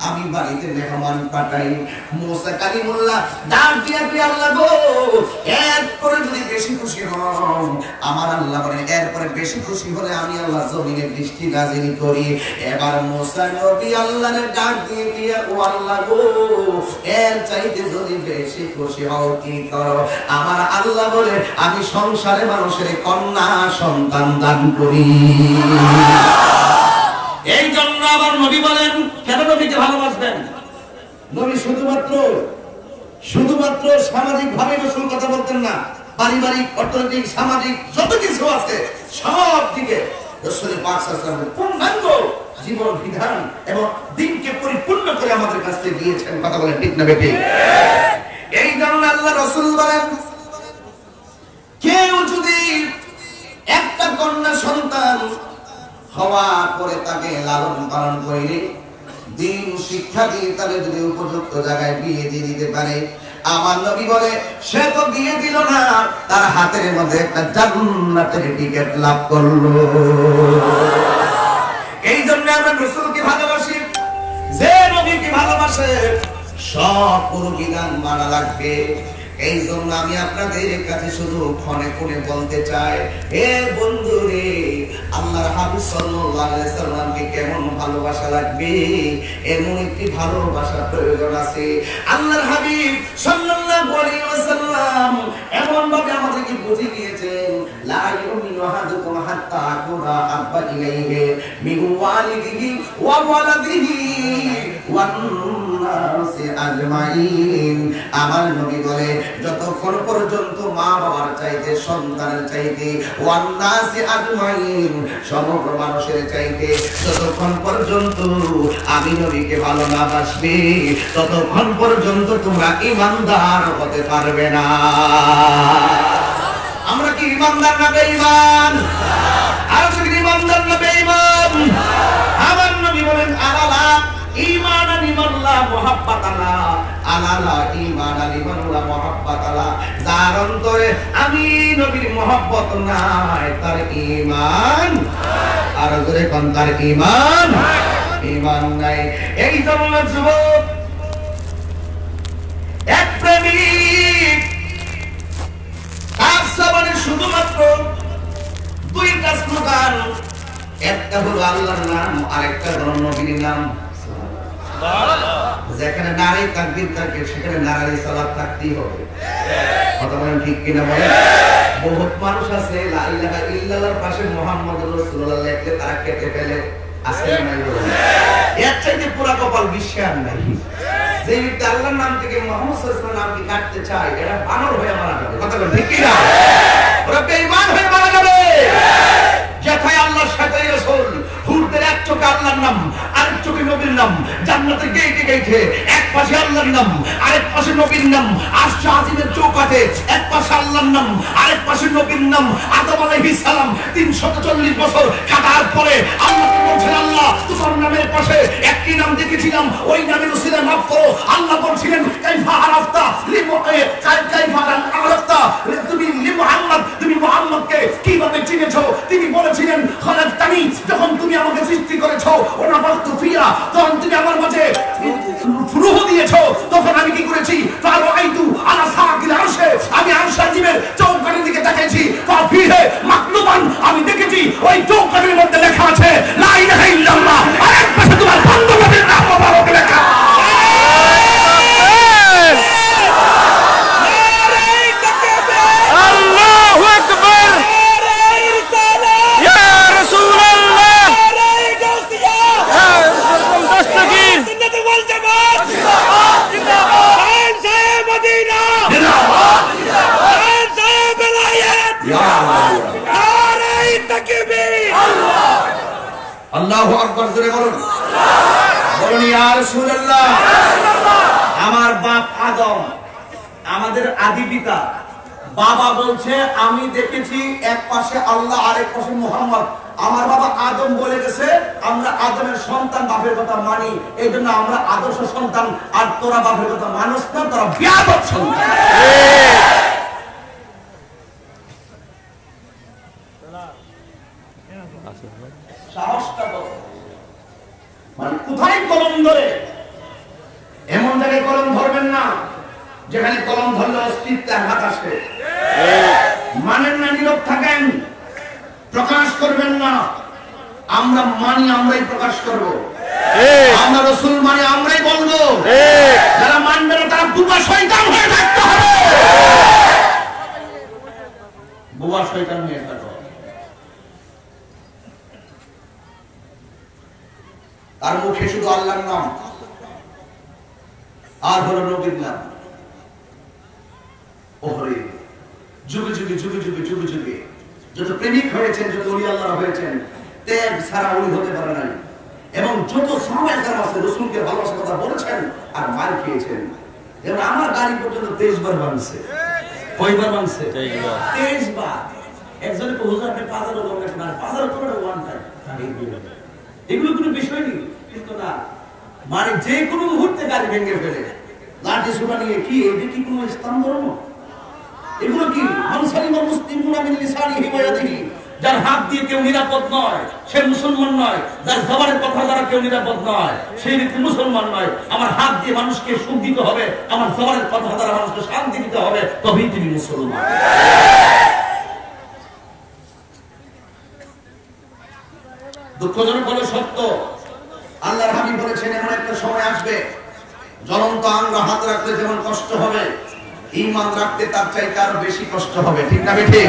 আমি বাড়িতে মেহমান পাঠাই। মুসা কালিমুল্লাহ ডাক দিয়া তুই আল্লাহ গো এরপরে যদি বেশি খুশি হন, আমার আল্লাহ বলেন এরপরে বেশি খুশি হলে আমি আল্লাহ জমিনে বৃষ্টি নাজিল করি। এবার মুসা নবী আল্লাহর ডাক দিয়ে দিয়া ও আল্লাহ গো এর চাইতে যদি বেশি খুশি হও কি করো? আমার আল্লাহ বলে আমি সংসারে মানুষের কন্যা সন্তান দান করি। এই জন্য আবার নবী বলেন, কেন নবীকে ভালোবাসবেন? নবী শুধুমাত্র সামাজিক ভাবে রাসূল কথা বলতেন না, পারিবারিক, অর্থনৈতিক, সামাজিক যত কিছু আছে সব দিকে রাসূল পাক সাল্লাল্লাহু আলাইহি ওয়াসাল্লাম পূর্ণাঙ্গ জীবন বিধান এবং দিনকে পরিপূর্ণ করে আমাদের কাছে দিয়েছেন। কথা বলেন ঠিক না বেঠিক? এই জন্য আল্লাহ রাসূল বলেন, কেউ যদি একটা কন্যা সন্তান হওয়ার পরে তাকে লালন পালন করে দিন শিক্ষা দিয়ে তাহলে যদি উপযুক্ত জায়গায় বিয়ে দিয়ে দিতে পারে, আমার নবী বলে সে তো বিয়ে দিল না, তার হাতের মধ্যে একটা জান্নাতের টিকিট লাভ করলো। এই জন্য আমরা রাসূলকে ভালোবাসি। যে নবীকে ভালোবাসে সব পুরো বিধান মানা লাগবে। এই জন্য আমি আপনাদের কাছে শুধু ক্ষণে ক্ষণে বলতে চাই, হে বন্ধু রে, আল্লাহর হাবিব সাল্লাল্লাহু আলাইহি সাল্লামকে কেমন ভালোবাসা লাগবে, এমন একটি ভালোবাসার প্রয়োজন আছে। আল্লাহর হাবিব সাল্লাল্লাহু আলাইহি ওয়াসাল্লাম এমন ভাবে আমাদেরকে বুঝিয়ে দিয়েছেন, লা ইউমিনু আহাদুকুম হাত্তা আকুনা আব্বা ইলাইহি মিন ওয়ালিদিহি ওয়া ওয়ালাদিহি ওয়ান নাসি আজমাইন। আমার নবী বলে যতক্ষণ পর্যন্ত মা বাবার চাইতে, সন্তানের চাইতে, ওয়ান নাসি আজমাইন সমগ্র মানুষের চাইতে যতক্ষণ পর্যন্ত আমি নবীকে ভালো না বাসবে, ততক্ষণ পর্যন্ত তোমরা ঈমানদার হতে পারবে না। আমরা কি ঈমানদার না বেঈমান? আর কি ঈমানদার না বেঈমান? আমার নবী বলেন, আলালা ঈমান লিমাল্লা মুহাব্বাতালা, আলালা ঈমান লিমাল্লা মুহাব্বাতালা। যার অন্তরে আমি নবীর মহব্বত নাই, তার ঈমান, আর জোরে কোন তার ঈমান নাই। এই জন্য যুবক, এক প্রেমিক তার জীবনে শুধুমাত্র দুইটা স্লোগান, একটা হলো আল্লাহর নাম, আরেকটা হলো নবীর নাম। যেখানে নারী তাকবীর থাকে সেখানে নারী সালাত থাকতেই হবে। কথা বলেন ঠিক কিনা বলেন? বহুত মানুষ আছে লা ইলাহা ইল্লাল্লাহর পাশে মুহাম্মাদুর রাসূলুল্লাহ লিখলে তারা কেটে ফেলে। আছে না নাই বলেন? এর চাইতে পুরা কপাল বিশ্বে আর নাই। যে ব্যক্তি আল্লাহর নাম থেকে মুহাম্মদ সাল্লাল্লাহু আলাইহি ওয়াসাল্লাম নামকে কাটতে চায়, এরা বানর হয়ে মারা যাবে। কথা বলেন ঠিক কিনা? ওরা বেঈমান হয়ে মারা যাবে। যেথায় আল্লাহর সাথে রাসূল, হুরদের এক চোখে আল্লাহর নাম, আরেক চোখে নবীর নাম, জান্নাতের গেইটে গেইটে এক পাশে আল্লাহর নাম, আরেক পাশে নবীর নাম, আরশে আজিমের চৌকাঠে এক পাশে আল্লাহর নাম, আরেক পাশে নবীর নাম। আদম আলাইহিস সালাম 340 বছর কাটার পরে আল্লাহকে বলছেন, আল্লাহ তোমার নামের পাশে একটি নাম দেখেছিলাম, ওই নামের উসিলায় মাফ করো। আল্লাহ বলছিলেন, কাইফা আরাফতা কাইফা আরাফতা তুমি মুহাম্মদ, তুমি মুহাম্মদকে কিভাবে চিনেছো? তিনি বলেছিলেন, খালাকতানি, যখন তুমি আমাকে সৃষ্টি করেছো, ওয়ানাফাখতু ফিয়া, তখন তুমি আমার মাঝে রূহ দিয়েছো, তখন আমি কি করেছি? ফারাআইতু আলা সাকিল আরশে, আমি আরশ আজিমের চৌকাঠের দিকে তাকিয়েছি। ফাফিহে মাকতুবান, আমি দেখেছি ওই চৌকাঠের মধ্যে লেখা আছে লা ইলাহা ইল্লাল্লাহ, আর এক পাশে তোমার বান্দরবাদের নাম মোবারক লেখা। আল্লাহু আকবার, জোরে বলুন, বলুন ইয়া রাসূলুল্লাহ। আমার বাপ আদম, আমাদের আদি পিতা, বাবা বলছে আমি দেখেছি এক পাশে আল্লাহ আরেক পাশে মুহাম্মদ। আমার বাবা আদম বলে গেছে আমরা আদমের সন্তান, বাপের কথা মানি, এই জন্য আমরা আদর্শ সন্তান। আর তোরা বাপের কথা মানুষ না, তোরা বিয়াদব সন্তান। সাহসটা মানে কোথায় কলম ধরে, এমন জায়গায় কলম ধরবেন না যেখানে কলম ধরলে অস্তিত্বের হাত আসে। মানেন না, নীরব থাকেন, প্রকাশ করবেন না। আমরা মানি, আমরাই প্রকাশ করব। আমরা রাসূল মানে আমরাই বলবো। যারা মানবে না তারা বুবা শয়তান হয়ে থাকতে হবে। বুবা শয়তান হয়ে থাকতে হবে। তার মুখে শুধু আল্লাহর নাম আর হলো নবীর নাম। ওরে যুগে যুগে যুগে যুগে যুগে যুগে যত প্রেমিক হয়েছেন, যত ওলি আল্লাহ হয়েছেন, ত্যাগ ছাড়া উনি হতে পারে নাই। এবং যত সাহাবায়ে কেরাম আছে রাসূলকে ভালোবাসার কথা বলেছেন আর মার খেয়েছেন। যেমন আমার গাড়ি পর্যন্ত 23 বার ভাঙছে। কয়বার ভাঙছে? 23 বার। একজনে তো হুজুর আপনি পাজারও ভাঙলেন না, পাজারও করে ওয়ান টাইম। এগুলো কোনো বিষয় নেই, কিন্তু না, মানে যে কোনো মুহূর্তে গাড়ি ভেঙে ফেলে লাঠি সোটা নিয়ে কি এটা কি কোনো ইসলাম ধর্ম? এগুলো কি মানসালিমা মুসলিমুনা মিন লিসানিহি ওয়া ইয়াদিহি? যার হাত দিয়ে কেউ নিরাপদ নয় সে মুসলমান নয়, যার জবানের কথা দ্বারা কেউ নিরাপদ নয় সেই ব্যক্তি মুসলমান নয়। আমার হাত দিয়ে মানুষকে সুখ দিতে হবে, আমার জবানের কথা দ্বারা মানুষকে শান্তি দিতে হবে, তবেই তিনি মুসলমান। দুঃখজনক হলো সত্য, আল্লাহর হাবিব বলেছেন এমন একটা সময় আসবে জ্বলন্ত আঙ্গ হাত রাখলে যেমন কষ্ট হবে, ঈমান রাখতে তার চাইতে আরো বেশি কষ্ট হবে। ঠিক না বেঠি?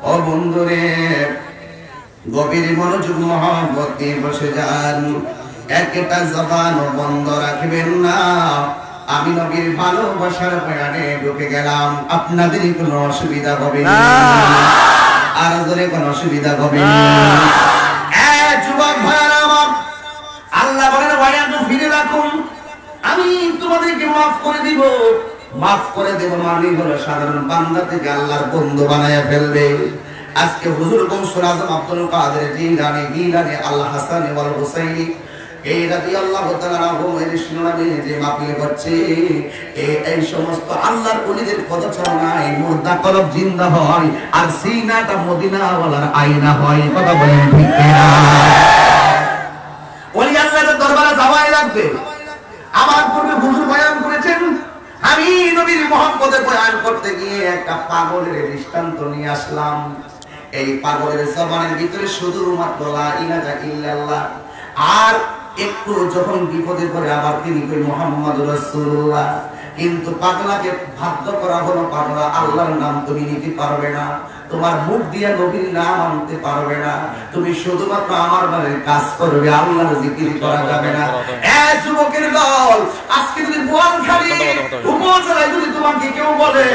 ও বন্ধুরে, গভীর মনোযোগ মহব্বত নিয়ে বসে যান। একটা জবানও বন্ধ রাখবেন না। আমি নবীর ভালোবাসার বয়ানে ঢুকে গেলাম, আপনাদের কোনো অসুবিধা হবে না, আর জোরে কোনো অসুবিধা হবে না। যুবক ভাইরা আমার, আল্লাহ বলেন ওয়ায়াদু ফিরে রাখুন, আমি তোমাদেরকে মাফ করে দিব। মাফ করে দেব মানে হলো সাধারণ বান্দা থেকে আল্লাহর বন্ধু বানায়া ফেলবে। আজকে হুজুর গৌসুল আজম আব্দুল কাদের জিলানী আল হাসান ওয়াল হুসাইনি এই রাদিয়াল্লাহু তাআলা আনহুম এর শিরোনামে যে মাহফিল করছে, এই সমস্ত আল্লাহর ওলিদের পদচারণায় মুর্দা কলব জিন্দা হয় আর সিনাটা মদিনা ওয়ালার আয়না হয়। কথা বলেন ঠিক কিনা? ওলি আল্লাহর দরবারে যাওয়াই লাগবে। আমার পূর্বে হুজুর বয়ান করেছেন, আমি নবীর মুহাম্মদের বয়ান করতে গিয়ে একটা পাগলের দৃষ্টান্ত নিয়ে আসলাম। এই পাগলের জবানের ভিতরে শুধুমাত্র লা ইলাহা ইল্লাল্লাহ, আর একটু যখন বিপদে পড়ে আবার তিনি কই মুহাম্মদুর রাসূলুল্লাহ। কিন্তু পাগলাকে বাধ্য করা হলো, পাগলা আল্লাহর নাম তুমি নিতে পারবে না, তোমার মুখ দিয়ে নবীর নাম আনতে পারবে না, তুমি শুধুমাত্র আমার বাড়ির কাজ করবে, আল্লাহর জিকির করা যাবে না। এই যুবকের দল, আজকে যদি বোয়ালখালী উপজেলায় যদি তোমাকে কেউ বলে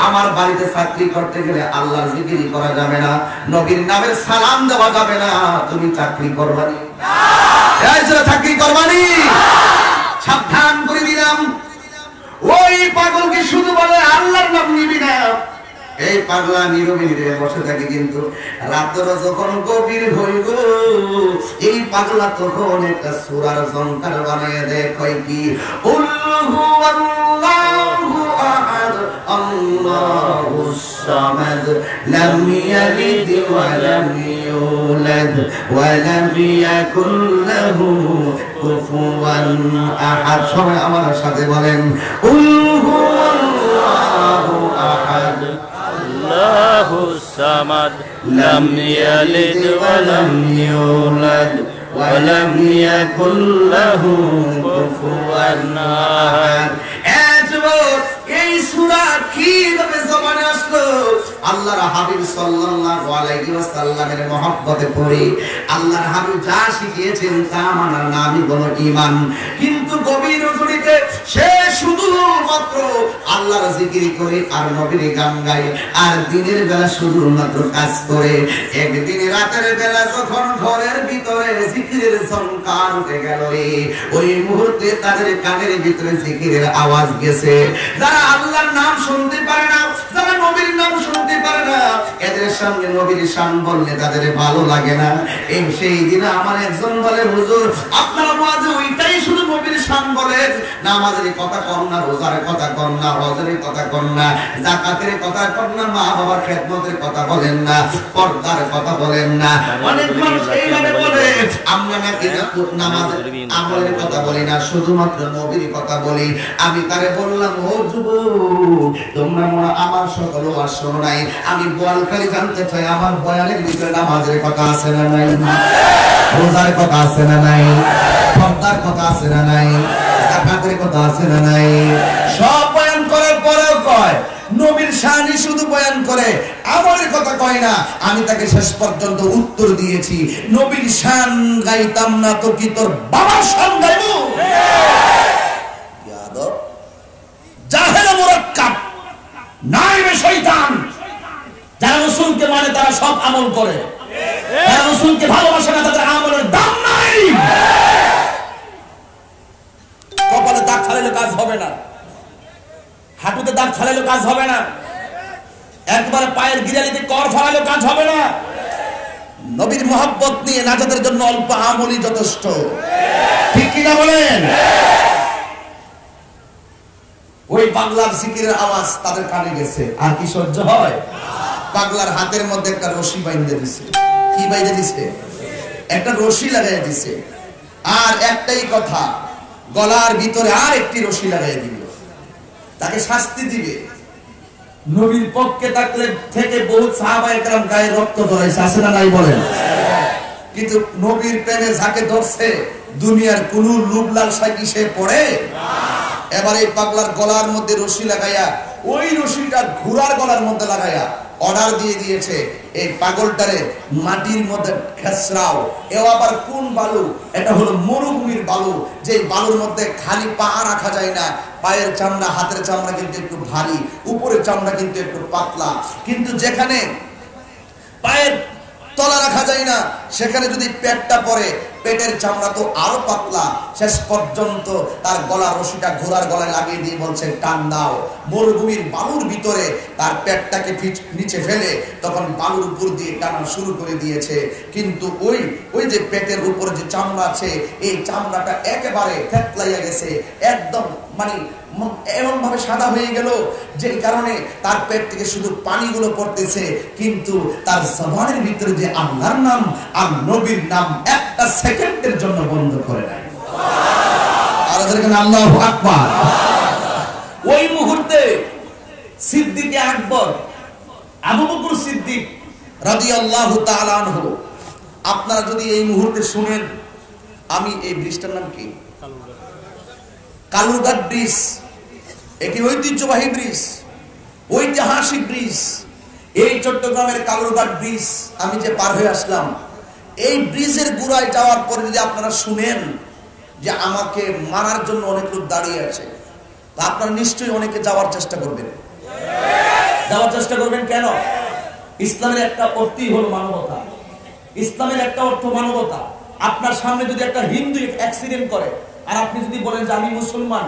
আমার বাড়িতে চাকরি করতে গেলে আল্লাহর জিকির করা যাবে না, নবীর নামের সালাম দেওয়া যাবে না, তুমি চাকরি করবানি? এই যে চাকরি করবানি? সাবধান করে দিলাম। ওই পাগলকে শুধু বলে আল্লাহর নাম নিবি না, এই পাগলা নীরবে নীরবে বসে থাকে, কিন্তু রাতের যখন গভীর হইব এই পাগলা তখন একটা সূরার জঙ্কার বানিয়ে দেয়। কয় কি? উল্লাহু আল্লাহু আহাদ আল্লাহুস সামাদ লাম ইয়ালিদ ওয়া লাম ইউলাদ ওয়া লাম ইয়াকুল লাহু কুফুয়ান আহাদ। সবাই আমার সাথে বলেন উল্লাহু আল্লাহু আহাদ আল্লাহুস সামাদ লাম ইয়ালিদ ওয়া লাম ইউলাদ ওয়া লাম ইয়াকুল লাহু কুফুয়ান আহাদ। এই সূরা কিভাবে জবানে আসলো? আল্লাহর হাবিব সাল্লাল্লাহু আলাইহি ওয়াসাল্লামের মহব্বতে পড়ে আল্লাহর হাবিব যা শিখিয়েছেন তা মানার নামই হলো ঈমান। কিন্তু গভীর রজনীতে সে শুধুমাত্র আল্লাহর জিকির করে আর নবীর গান গায়, আর দিনের বেলা শুধুমাত্র কাজ করে। একদিন রাতের বেলা যখন ঘরের ভিতরে জিকিরের ঝংকার উঠে গেল, ওই মুহূর্তে তাদের কানের ভিতরে জিকিরের আওয়াজ গেছে। যারা আল্লাহর নাম শুনতে পারে না, যারা নবীর নাম শুনতে পারে না, এদের সামনে নবীর শান বললে তাদের ভালো লাগে না। এই সেই দিন আমার একজন বলে হুজুর আপনারা ওয়াজে ওইটাই শুধু নবীর শান বলেন, নামাজের কথা কর না, রোজার কথা কর না, হজের কথা কর না, যাকাতের কথা কর না, মা বাবার খেদমতের কথা বলেন না, পর্দার কথা বলেন না। অনেক মানুষ এইভাবে বলে আমরা নাকি নামাজ আমলের কথা বলি না, শুধুমাত্র নবীর কথা বলি। আমি তারে বললাম, ও যুবক, তোমরা আমার সকল ওয়াজ শোনো নাই, আমি বোয়ালখালী জানতে চাই আমার বয়ানের ভিতরে নামাজের কথা আছে না নাই, রোজার কথা আছে না নাই, পর্দার কথা আছে না নাই, যাকাতের কথা আছে না নাই? সব বয়ান করার পরেও কয় নবীর শানই শুধু বয়ান করে, আমলের কথা কয় না। আমি তাকে শেষ পর্যন্ত উত্তর দিয়েছি, নবীর শান গাইতাম না তো কি তোর বাবার শান গাইবো? ইয়াদব জাহেল মুরাক্কাব নাইবে শয়তান। যারা রাসূলকে মানে তারা সব আমল করে, যারা রাসূলকে ভালোবাসে না তাদের আমলের দাম নাই। কপালে দাগ ছাড়াইলে কাজ হবে না, হাঁটুতে দাগ ছাড়াইলে কাজ হবে না, একবারে পায়ের গিরালিতে কর ফালাইলে কাজ হবে না। নবীর মহব্বত নিয়ে নাজাতের জন্য অল্প আমলই যথেষ্ট, ঠিক কিনা বলেন? ওই পাগলার জিকিরের আওয়াজ তাদের কানে গেছে, আর কি সহ্য হয়? পাগলার হাতের মধ্যে একটা রশি বাইন্ধে দিছে। কি বাইন্ধে দিছে? একটা রশি লাগাই দিছে। আর একটাই কথা, গলার ভিতরে আর একটি রশি লাগাই দিল। তাকে শাস্তি দিবে। নবীর পক্ষে থাকলে থেকে বহুত সাহাবায়ে কেরাম গায়ে রক্ত ঝরাইছে, আছে না নাই বলেন? কিন্তু নবীর প্রেমে যাকে ধরছে দুনিয়ার কোন লোভ লালসায় কি সে পড়ে? এবার এই পাগলার গলার মধ্যে রশি লাগাইয়া, ওই রশিটা ঘোড়ার গলার মধ্যে লাগাইয়া অর্ডার দিয়ে দিয়েছে, এই পাগলটারে মাটির মধ্যে খেসরাও। এও আবার কোন বালু? এটা হলো মরুভূমির বালু, যে বালুর মধ্যে খালি পা রাখা যায় না। পায়ের চামড়া, হাতের চামড়া কিন্তু একটু ভারী, উপরের চামড়া কিন্তু একটু পাতলা। কিন্তু যেখানে পায়ের তলা রাখা যায় না, সেখানে যদি পেটটা পড়ে, পেটের চামড়া তো আরো পাতলা। শেষ পর্যন্ত তার গলার রশিটা ঘোড়ার গলায় লাগিয়ে দিয়ে বলছে, টান দাও। মরুভূমির বালুর ভিতরে তার পেটটাকে নিচে ফেলে তখন বালুর উপর দিয়ে টানা শুরু করে দিয়েছে। কিন্তু ওই যে পেটের উপর যে চামড়া আছে, এই চামড়াটা একেবারে থেতলাইয়া গেছে, একদম মানে এমন ভাবে সাদা হয়ে গেল, যে কারণে তার পেট থেকে শুধু পানিগুলো পড়তেছে, কিন্তু তার জবানের ভিতরে যে আল্লাহর নাম আর নবীর নাম একটা সেকেন্ডের জন্য বন্ধ করে নাই। আর আল্লাহু আকবার। ওই মুহূর্তে সিদ্দিক আকবর আবু বকর সিদ্দিক রাদিয়াল্লাহু তাআলা আনহু, আপনারা যদি এই মুহূর্তে শুনেন, আমি এই ব্রিজটার নাম কি? কালুরঘাট ব্রিজ। এটি ঐতিহ্যবাহী ব্রিজ, ঐতিহাসিক ব্রিজ। এই চট্টগ্রামের কালুরঘাট ব্রিজ আমি যে পার হয়ে আসলাম, এই ব্রিজের গুড়ায় যাওয়ার পরে যদি আপনারা শুনেন যে আমাকে মারার জন্য অনেক লোক দাঁড়িয়ে আছে, তা আপনারা নিশ্চয়ই অনেকে যাওয়ার চেষ্টা করবেন। যাওয়ার চেষ্টা করবেন কেন? ইসলামের একটা অর্থই হলো মানবতা। ইসলামের একটা অর্থ মানবতা। আপনার সামনে যদি একটা হিন্দু অ্যাক্সিডেন্ট করে, আর আপনি যদি বলেন যে আমি মুসলমান,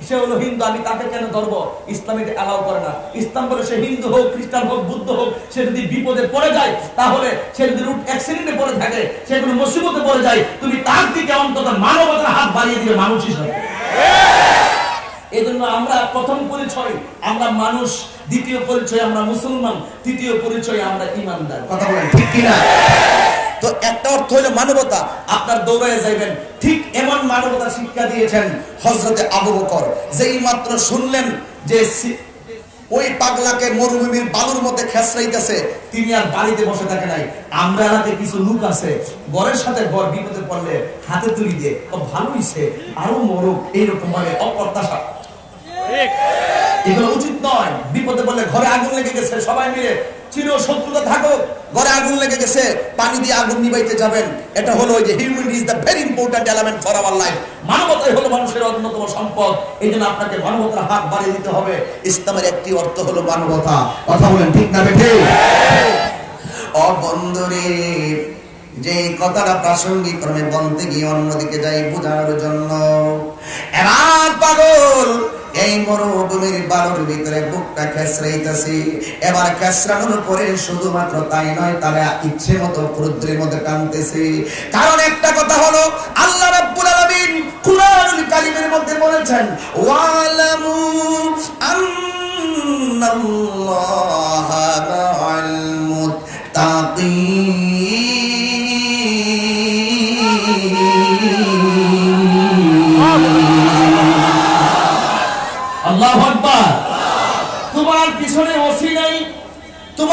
সে হলো হিন্দু, আমি তাকে কেন ধরবো? ইসলাম এটা অ্যালাউ করে না। ইসলাম বলে সে হিন্দু হোক, খ্রিস্টান হোক, বুদ্ধ হোক, সে যদি বিপদে পড়ে যায়, তাহলে সে যদি রুট অ্যাক্সিডেন্টে পড়ে থাকে, সে কোনো মুসিবতে পড়ে যায়, তুমি তার দিকে অন্তত মানবতার হাত বাড়িয়ে দিবে মানুষ হিসাবে। এই জন্য আমরা প্রথম পরিচয় আমরা মানুষ, দ্বিতীয় পরিচয় আমরা মুসলমান, তৃতীয় পরিচয় আমরা ইমানদার। কথা বলেন ঠিক কিনা? তো একটা অর্থ হলো মানবতা, আপনার দৌড়ায় যাইবেন। ঠিক এমন মানবতা শিক্ষা দিয়েছেন হযরতে আবু বকর। যেই মাত্র শুনলেন যে ওই পাগলাকে মরুভূমির বালুর মধ্যে খেসরাইতেছে, তিনি আর বাড়িতে বসে থাকে নাই। আমরা এলাকাতে কিছু লোক আছে, ঘরের সাথে ঘর বিপদে পড়লে হাতে তুলি দিয়ে ও ভালো হইছে, আরো মরুক, এইরকম ভাবে অপ্রত্যাশা। এগুলো উচিত নয়। বিপদে পড়লে ঘরে আগুন লেগে গেছে, সবাই মিলে চির শত্রুতা থাকুক, ঘরে আগুন লেগে গেছে, পানি দিয়ে আগুন নিভাইতে যাবেন। এটা হলো ওই যে humanity is the very important element for our life. মানবতাই হলো মানুষের অন্যতম সম্পদ। এই জন্য আপনাকে মানবতার হাত বাড়িয়ে দিতে হবে। ইসলামের একটি অর্থ হলো মানবতা। কথা বলেন ঠিক না বেঠিক? ও বন্ধুরে, যে কথাটা প্রাসঙ্গিক ক্রমে বলতে গিয়ে অন্যদিকে যাই বোঝানোর জন্য, এবার পাগল এই মরুভূমির বালুর ভিতরে বুকটা খেসরাইতেছে। এবার খেসরানোর পরে শুধুমাত্র তাই নয়, তারা ইচ্ছে মতো ক্রুদ্রের মধ্যে কাঁদতেছে। কারণ একটা কথা হলো, আল্লাহ রাব্বুল আলামিন কুরআনুল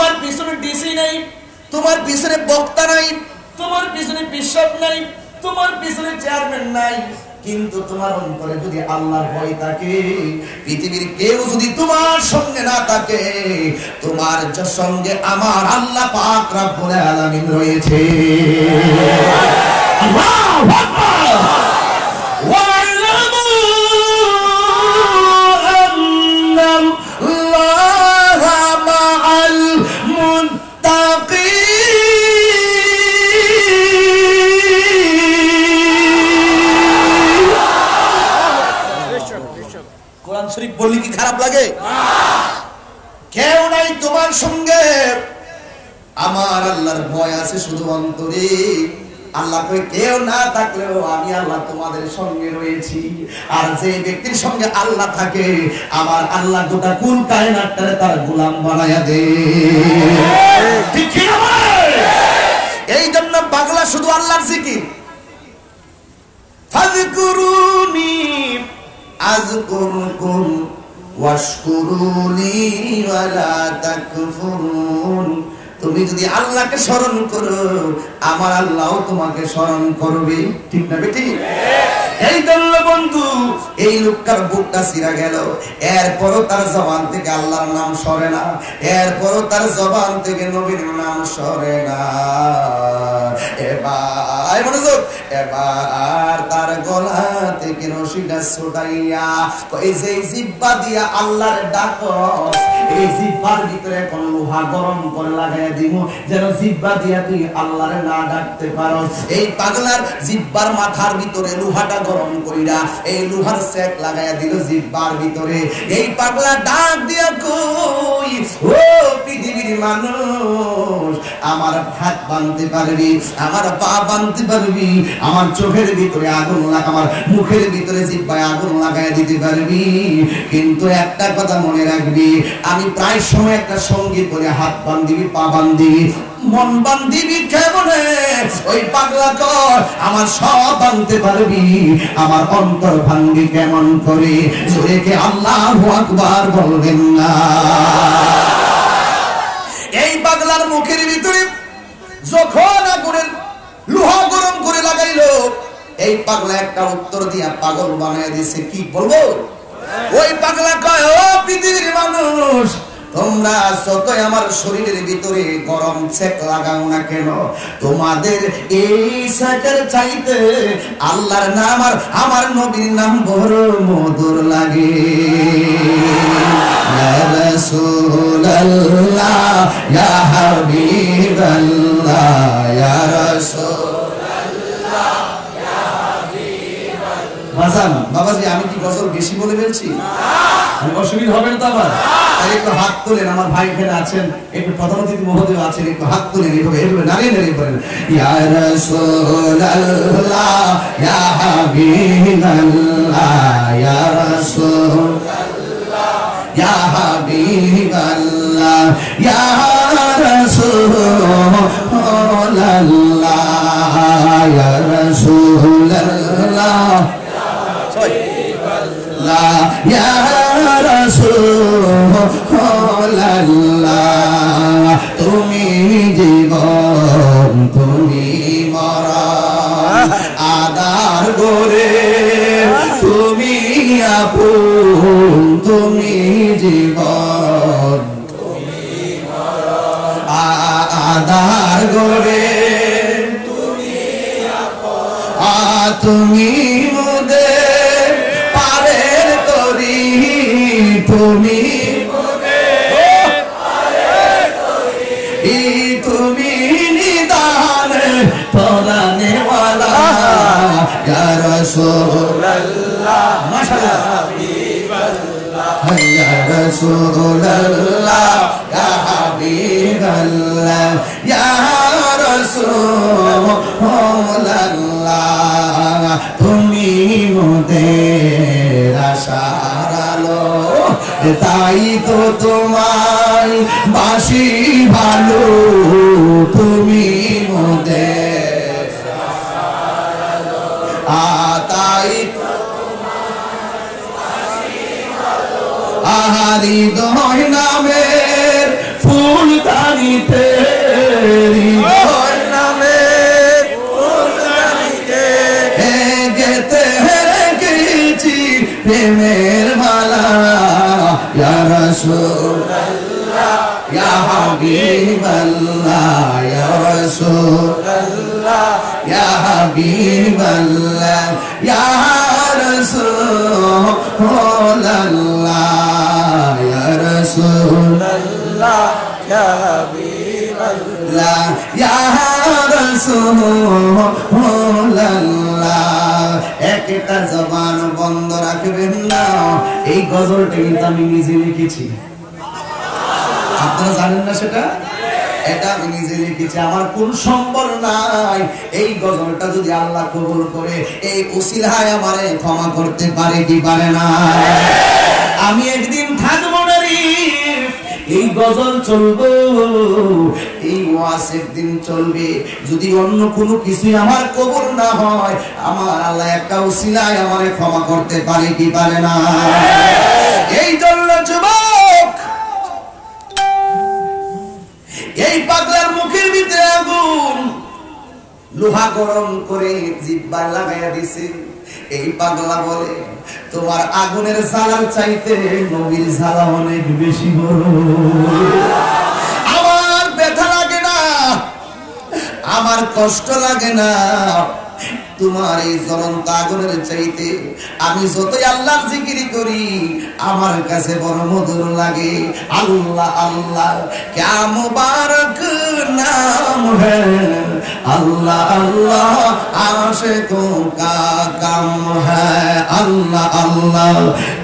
তোমার পিছনে ডিসি নাই, তোমার পিছনে বক্তা নাই, তোমার পিছনে বিশপ নাই, তোমার পিছনে চেয়ারম্যান নাই, কিন্তু তোমার অন্তরে যদি আল্লাহর ভয় থাকে, পৃথিবীর কেউ যদি তোমার সঙ্গে না থাকে, তোমার সঙ্গে আমার আল্লাহ পাক রব্বুল আলামিন রয়েছে। আল্লাহু আকবার। ওয়া'লামু আন্নাল্লাহা মা'আল মুত্তাকিন। কোরআন শরীফ বললে কি খারাপ লাগে? কেউ নাই তোমার সঙ্গে, আমার আল্লাহর ভয় আছে শুধু অন্তরে। আল্লাহ কই কেউ না থাকলেও আমি আল্লাহ তোমাদের সঙ্গে রয়েছি। আর যে ব্যক্তির সঙ্গে আল্লাহ থাকে, আমার আল্লাহ গোটা কুল কায়নাতটারে তার গোলাম বানায়া দেয়। ঠিক কি না? এই জন্য পাগলা শুধু আল্লাহর জিকির। ফাযকুরুনি আযকুরকুম ওয়াশকুরুনি ওয়ালা তাকফুরুন। তুমি যদি আল্লাহকে স্মরণ করো, আমার আল্লাহও তোমাকে স্মরণ করবে। ঠিক না বেটি? এই জন্য বন্ধু, এই লোকটার বুকটা ছিঁড়া গেল, এরপরও তার জবান থেকে আল্লাহর নাম সরে না, এরপরও তার জবান থেকে নবীর নাম সরে না। এবার মনোযোগ, এবার তার গলা থেকে রশিটা ছুটাইয়া এই যে জিহ্বা দিয়া আল্লাহর ডাক, এই জিহ্বার ভিতরে কোন লোহা গরম করে লাগাইয়া দিব, যেন জিহ্বা দিয়া তুই আল্লাহর না ডাকতে পারো। এই পাগলার জিহ্বার মাথার ভিতরে লোহাটা গরম কইরা এই লোহার সেক লাগাইয়া দিল জিহ্বার ভিতরে। এই পাগলা ডাক দিয়া কই, ও পৃথিবীর মানুষ, আমার হাত বাঁধতে পারবি, আমার পা বাঁধতে পারবি, আমার চোখের ভিতরে আগুন লাগা, আমার মুখের ভিতরে জিহ্বায় আগুন লাগাইয়া দিতে পারবি, কিন্তু একটা কথা মনে রাখবি, আমি প্রায় সময় একটা সঙ্গী করে হাত বান্ধিবি, পা বান্ধিবি, মন বান্ধিবি কেমনে? ওই পাগলা কর, আমার সব বাঁধতে পারবি, আমার অন্তর ভাঙ্গি কেমন করে? জোরে কে আল্লাহু আকবার বলবেন না? এই পাগলার মুখের ভিতরে যখন আগুনের লোহা গরম করে লাগাইলো, এই পাগলা একটা উত্তর দিয়া পাগল বানায় দিছে। কি বলবো? ওই পাগলা কয়, ও পৃথিবীর মানুষ, তোমরা যতই আমার শরীরের ভিতরে গরম সেক লাগাও না কেন, তোমাদের এই সেকের চাইতে আল্লাহর নাম আর আমার নবীর নাম বড় মধুর লাগে। ইয়া রাসূলুল্লাহ, ইয়া হাবিবাল্লাহ, ইয়া রাসূলুল্লাহ, ইয়া হাবিবাল্লাহ। বাজান বাবাজি, আমি কি গজল বেশি বলে ফেলছি? আমি অসুবিধা হবে না তো আবার? একটু হাত তোলেন, আমার ভাই এখানে আছেন, একটু প্রধান অতিথি মহোদয় আছেন, একটু হাত তোলেন, এইভাবে নাড়িয়ে নাড়িয়ে বলেন, ইয়া রাসূলুল্লাহ, ইয়া হাবিবাল্লাহ, ইয়া রাসূলুল্লাহ, ইয়া হাবিবাল্লাহ, ইয়া রাসূলুল্লাহ, ইয়া রাসূলুল্লাহ, ইয়া রাসূলুল্লাহ। তুমি জীবন, তুমি মরণ, আদার গরে তুমি আপন, তুমি জীবন, তুমি মরণ, আদার গরে তুমি আপন, তুমি মোদের পারের তরি, তুমি তুমি নিদান পরানে ওয়ালা, ইয়া রাসূলুল্লাহ, মাশাআল্লাহ, হাবিবাল্লাহ, ইয়া রাসূলুল্লাহ, ইয়া হাবিবাল্লাহ, ইয়া রাসূলুল্লাহ। তুমি মোদের আশার আলো, তাই তো তোমায় বাসি ভালো, তুমি মোদের আশার আলো, তাই তো তোমায় বাসি ভালো। আহারি দয় নামের ফুল ফুলদানিতে হৃদয় নামে ফুলদানিতে গেতে রেখেছি প্রেমের মালা ইয়া রাসূলুল্লাহ ইয়া হাবিবাল্লাহ ইয়া রাসূলুল্লাহ ইয়া হাবিবাল্লাহ ইয়া রাসূলুল্লাহ ইয়া রাসূলুল্লাহ ইয়া হাবিবাল্লাহ ইয়া রাসূলুল্লাহ একটা জবান বন্ধ রাখবেন না এই গজলটা কিন্তু আমি নিজে লিখেছি আপনারা জানেন না সেটা এটা আমি নিজে লিখেছি আমার কোন সম্বল নাই এই গজলটা যদি আল্লাহ কবুল করে এই উসিলায় আমারে ক্ষমা করতে পারে কি পারে না আমি একদিন থাকবো না রে এই গজল চলবে এই ওয়াজ একদিন চলবে যদি অন্য কোনো কিছুই আমার কবুল না হয় আমার আল্লাহ একটা উসিলায় আমারে ক্ষমা করতে পারে কি পারে না এই জন্য যুবক এই পাগলার মুখের ভিতরে আগুন লোহা গরম করে জিহ্বা লাগাইয়া দিছে এই পাগলা বলে তোমার আগুনের জ্বালার চাইতে নবীর জ্বালা অনেক বেশি বড় আমার ব্যথা লাগে না আমার কষ্ট লাগে না তোমার এই জ্বলন্ত আগুনের চাইতে আমি যতই আল্লাহর জিকির করি আমার কাছে বড় মধুর লাগে আল্লাহ আল্লাহ क्या मुबारक नाम है अल्लाह अल्लाह आशिकों का काम है अल्लाह अल्लाह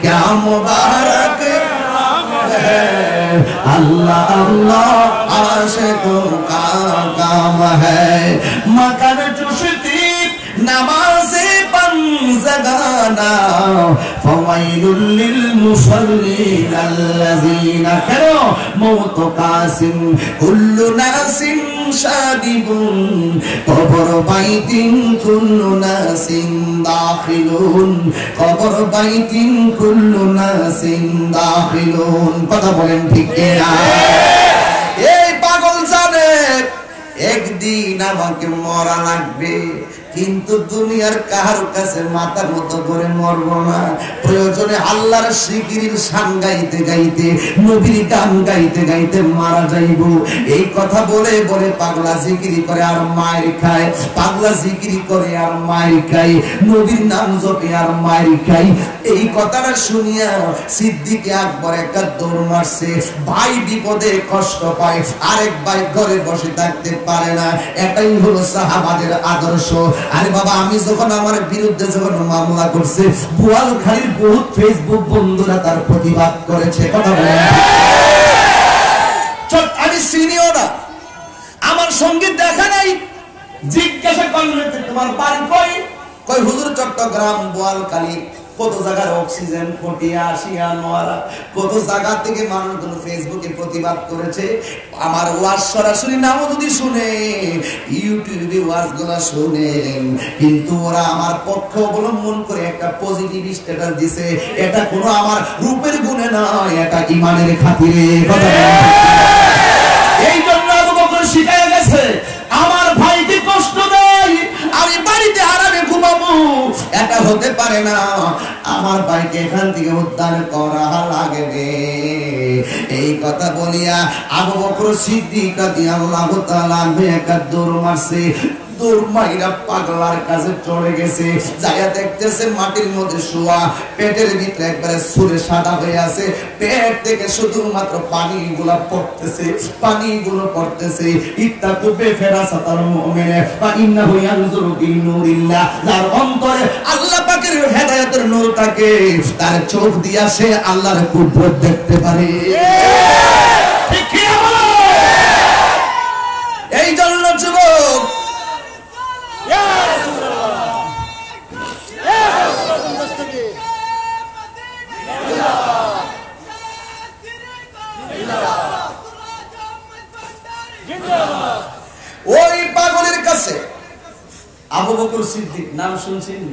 क्या मुबारक नाम है अल्लाह अल्लाह आशिकों का काम है मकान चुशती नमाज़े पंज़गाना फ़वाइलुल लिल मुसल्लीन अल्लज़ीना करो मौत कासिम कुल्लु नासिन शादिबुन कबर बाइतिन कुल्लु नासिन दाखिलुन कबर बाइतिन कुल्लु नासिन दाखिलुन কথা বলেন ঠিক কিনা এই পাগল জানে একদিন আমাকে মরা লাগবে কিন্তু দুনিয়ার কার কাছে মাথার মতো করে মরব না প্রয়োজনে আল্লাহর জিকিরের শান গাইতে গাইতে নবীর গান গাইতে গাইতে মারা যাইব এই কথা বলে বলে পাগলা জিকির করে আর মায়ের খায় পাগলা জিকির করে আর মায়ের খায় নবীর নাম জপে আর মায়ের খায় এই কথাটা শুনিয়া সিদ্দিক আকবর একটা দৌড় মারছে ভাই বিপদে কষ্ট পায় আরেক ভাই ঘরে বসে থাকতে পারে না এটাই হলো সাহাবাদের আদর্শ আরে বাবা আমি যখন আমার বিরুদ্ধে যখন মামলা করছে বোয়ালখালীর বহুত ফেসবুক বন্ধুরা তার প্রতিবাদ করেছে কথা বলেন আমি চিনিও না আমার সঙ্গে দেখা নাই জিজ্ঞাসা করলেন তোমার বাড়ি কই কই হুজুর চট্টগ্রাম বোয়ালখালী কত জায়গার অক্সিজেন পটিয়া আসিয়া নোয়ারা কত জায়গা থেকে মানুষগুলো ফেসবুকে প্রতিবাদ করেছে আমার ওয়াজ সরাসরি নাও যদি শুনে ইউটিউবে ওয়াজগুলো শুনেন কিন্তু ওরা আমার পক্ষ অবলম্বন করে একটা পজিটিভ স্ট্যাটাস দিছে এটা কোনো আমার রূপের গুণে নয় এটা ঈমানের খাতিরে কথা এই জন্য আবু বকর শিখায় গেছে আমার ভাইকে কষ্ট দেয় আমি বাড়িতে আরামে ঘুমাবো এটা হতে পারে না আমার ভাইকে এখান থেকে উদ্ধার করা লাগবে এই কথা বলিয়া আবু বকর সিদ্দিক রাদিয়াল্লাহু তাআলা একটা দৌড় মারছে দৌড় মাইরা পাগলার কাছে চলে গেছে যাইয়া দেখতেছে মাটির মধ্যে শোয়া পেটের ভিতরে একবারে সুরে সাদা হয়ে আছে পেট থেকে শুধুমাত্র পানিগুলো পড়তেছে ইত্তাকু বিফিরাসাতাল মুমিনে ফা ইন্নাহু ইয়ানজুরু বিনুরিল্লাহ যার অন্তরে আল্লাহ পাকের হেদায়েতের নূর থাকে তার চোখ দিয়া সে আল্লাহর কুদরত দেখতে পারে ঠিক কি বলো এই জন্য যুবক ওই পাগলের কাছে আবু বকর সিদ্দিক নাম শুনছেন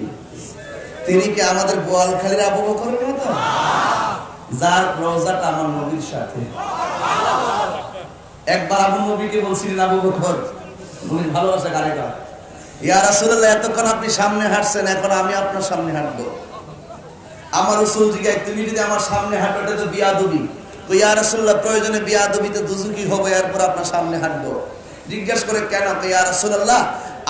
তিনি কি আমাদের বোয়ালখালীর আবু বকরের মতো যার রওজাটা আমার নবীর সাথে একবার আবু নবীকে বলছিলেন, আবু বকর তুমি ভালোবাসা কারে কার? ইয়া রাসূলুল্লাহ, এতক্ষণ আপনি সামনে হাঁটছেন, এখন আমি আপনার সামনে হাঁটবো। আমার রাসূল জিজ্ঞাসা, তুমি যদি আমার সামনে হাঁটো এটা তো বিয়াদবি। তো ইয়া রাসূলুল্লাহ, প্রয়োজনে বিয়াদবিতে দুজুকি হবে, এরপর আপনার সামনে হাঁটবো। জিজ্ঞাসা করে কেন? তো ইয়া রাসূলুল্লাহ,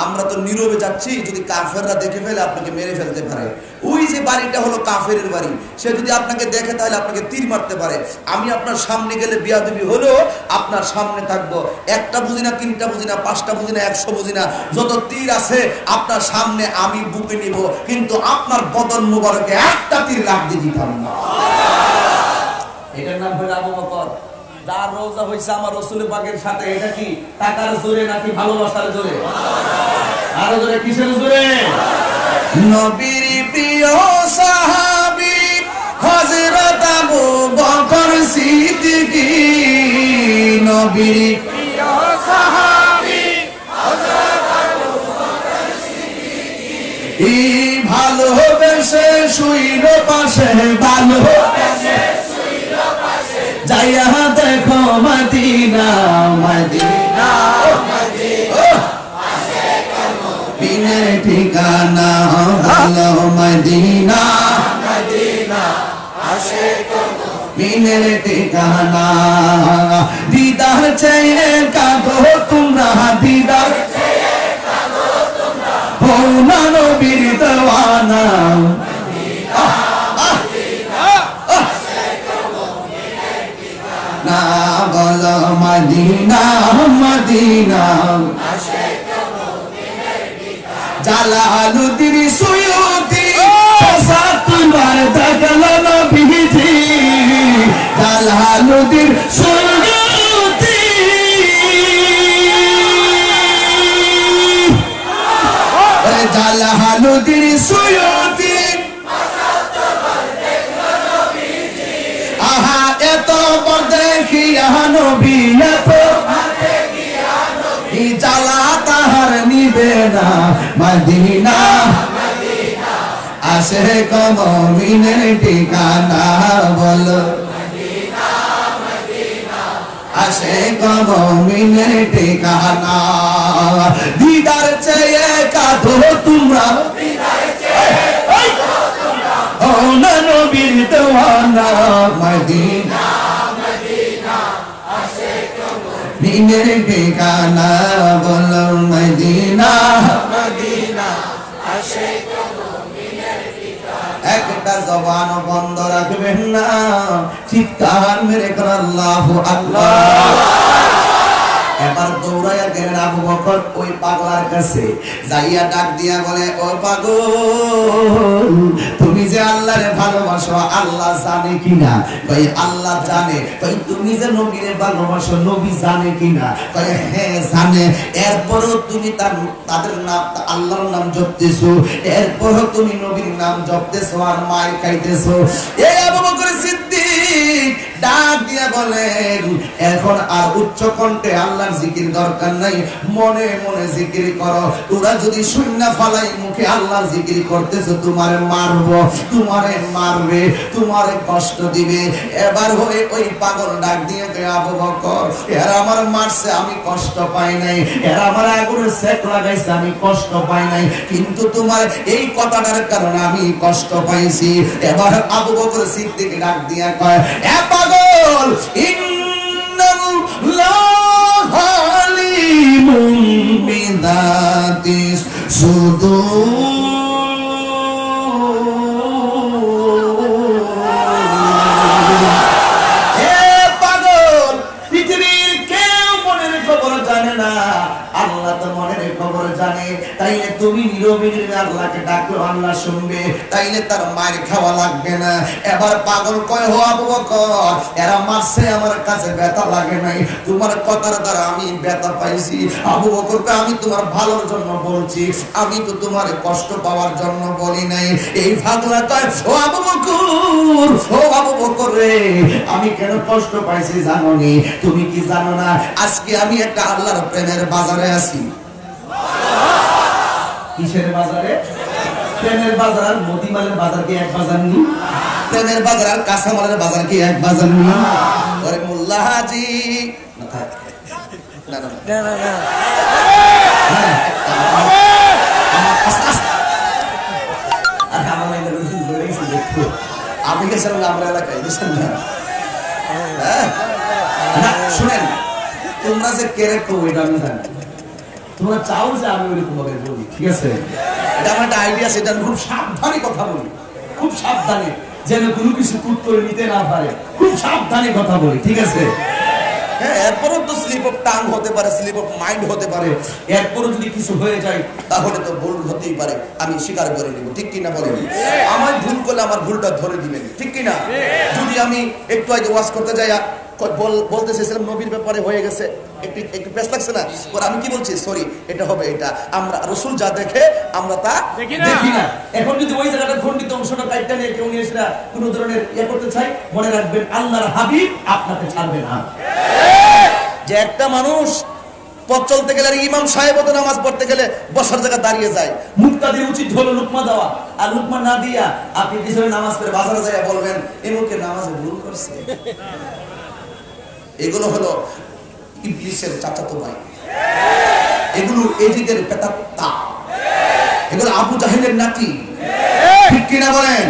আমরা তো নীরবে যাচ্ছি, যদি কাফেররা দেখে ফেলে আপনাকে মেরে ফেলতে পারে। ওই যে বাড়িটা হলো কাফেরের বাড়ি, সে যদি আপনাকে দেখে তাহলে আপনাকে তীর মারতে পারে। আমি আপনার সামনে গেলে বিয়াদবি হলেও আপনার সামনে থাকবো। একটা বুঝি না, তিনটা বুঝি না, পাঁচটা বুঝি না, 100 বুঝি না, যত তীর আছে আপনার সামনে আমি বুকে নিব, কিন্তু আপনার বদন মুবারকে একটা তীর লাগতে দিতাম না। এটার নাম হলো আবু বকর, যার রওজা হইছে আমার রাসূল পাকের সাথে। এটা কি টাকার জোরে নাকি ভালোবাসার জোরে? আরো জোরে, কিসের জোরে? নবীর প্রিয় সাহাবী হযরত আবু বকর সিদ্দিক, নবীর প্রিয় সাহাবী হযরত আবু বকর সিদ্দিক, এই ভালোবেসে শুইল পাশে, ভালোবেসে শুইল পাশে, যাইয়া দেখো মদিনা, মদিনা মদিনা বিনের ঠিকানা হলো মদিনা, মদিনা আশিক বিনের ঠিকানা। দিদার চেয়ে কাঁদো তোমরা, দিদার চেয়ে কাঁদো তোমরা, হো না নবীর দেওয়ানা, মদিনা মদিনা আশিক বিনের ঠিকানা, বলো মদিনা, মদিনা আশিক জালালুদ্দিন সুয়ুতি সাতবার দেখল নবীজি, জালালুদ্দিন সুয়ুতি জালালুদ্দিন সুয়ুতি সাতবার দেখল নবীজি, আহা এত বড় দেখিয়া নবী, এত জালা তাহার নিবে না, মদিনা মদিনা আশিক মুমিনের ঠিকানা, বলো মদিনা মদিনা আশিক মুমিনের ঠিকানা। দিদার চেয়ে কাঁদো তোমরা, দিদার চেয়ে কাঁদো তোমরা, ও না নবীর দেওয়ানা, মদিনা মদিনা আশিক বিনের ঠিকানা, বলো মদিনা মদিনা আশিক মুমিনের ঠিকানা। একটা জবান বন্ধ রাখবেন না, চিৎকার মেরে কর আল্লাহু আকবার। এবার দৌড়াইয়া গেলেন আবু বকর ওই পাগলার কাছে, যাইয়া ডাক দিয়া বলে, ও পাগল, তুমি যে আল্লাহরে ভালোবাসো আল্লাহ জানে কিনা? কই আল্লাহ জানে। কই তুমি যে নবীরে ভালোবাসো নবী জানে কিনা? কই হ্যাঁ জানে। এরপরও তুমি তাদের নাম, আল্লাহর নাম জপতেছো, এরপরও তুমি নবীর নাম জপতেছো আর মায়ের খাইতেছো। এই আবু বকর সিদ্দিক ডাক দিয়া বলেন, এখন আর উচ্চ কণ্ঠে আল্লাহর জিকির দরকার নাই, মনে মনে জিকির করো। তোরা যদি শূন্য ফালাই মুখে আল্লাহর জিকির করতেছো, তোমারে মারবো, তোমারে মারবে, তোমারে কষ্ট দিবে। এবার হয়ে ওই পাগল ডাক দিয়ে আবু বকর, এরা আমার মারছে আমি কষ্ট পাই নাই, এরা আমার আগুনে সেক লাগাইছে আমি কষ্ট পাই নাই, কিন্তু তোমার এই কথাটার কারণে আমি কষ্ট পাইছি। এবার আবু বকর সিদ্দিক ডাক দিয়া কয়, এ পাগল, ইন্নাল্লাহ আলিমুম বিযাতিস সুদূর, আল্লাহ তো মনের খবর জানে। তাইলে তুমি নীরবে নীরবে আল্লাহকে ডাকো, আল্লাহ শুনবে, তাইলে তার মার খাওয়া লাগবে না। এবার পাগল কয়, হো আবু বকর, এরা মারছে আমার কাছে ব্যথা লাগে নাই, তোমার কথার দ্বারা আমি ব্যথা পাইছি। আবু বকর কয়, আমি তোমার ভালোর জন্য বলছি, আমি তো তোমার কষ্ট পাওয়ার জন্য বলি নাই। এই পাগলা কয়, ও আবু বকর, ও আবু বকর রে, আমি কেন কষ্ট পাইছি জানো নি? তুমি কি জানো না আজকে আমি একটা আল্লাহর প্রেমের বাজারে আছি। কিসের বাজারে? প্রেমের বাজার আর মদিমালের বাজার কি এক বাজার নি? প্রেমের বাজার আর কাঁচামালের বাজার কি এক বাজার নি? ওরে মোল্লা হাজি, না না না না না আপনি গেছেন আমরা এলাকায় বুঝছেন না শুনেন তোমরা যে কেরেক্ট ওইটা আমি জানি তোমরা চাও যে আমি ওইরকম ভাবে বলি ঠিক আছে এটা আমার একটা আইডিয়া সেটা আমি খুব সাবধানে কথা বলি খুব সাবধানে যেন কোনো কিছু কুট করে নিতে না পারে খুব সাবধানে কথা বলি ঠিক আছে হ্যাঁ এরপরও তো স্লিপ অফ টাং হতে পারে স্লিপ অফ মাইন্ড হতে পারে এরপরও যদি কিছু হয়ে যায় তাহলে তো ভুল হতেই পারে আমি স্বীকার করে নিব ঠিক কিনা বলেন আমার ভুল করলে আমার ভুলটা ধরে দিবেন ঠিক কিনা যদি আমি একটু আগে ওয়াজ করতে যাই বলতে চেয়েছিলাম নবীর ব্যাপারে হয়ে গেছে একটু ব্যস্ত লাগছে না ওর আমি কি বলছি সরি এটা হবে এটা আমরা রসুল যা দেখে আমরা তা দেখি না এখন যদি ওই জায়গাটা খণ্ডিত অংশটা কাইটটা নিয়ে কেউ নিয়ে এসে কোনো ধরনের ইয়ে করতে চাই মনে রাখবেন আল্লাহর হাবিব আপনাকে ছাড়বে না যে একটা মানুষ পথ চলতে গেলে ইমাম সাহেব তো নামাজ পড়তে গেলে বসার জায়গা দাঁড়িয়ে যায় মুক্তাদির উচিত হলো লুকমা দেওয়া আর লুকমা না দিয়া আপনি পিছনে নামাজ পড়ে বাজারে যায় বলবেন এমুকে নামাজে ভুল করছে এগুলো হলো ইবলিসের চাচাতো ভাই এগুলো এজিদের পেতাত্তা এগুলো আবু জাহেলের নাতি ঠিক কিনা বলেন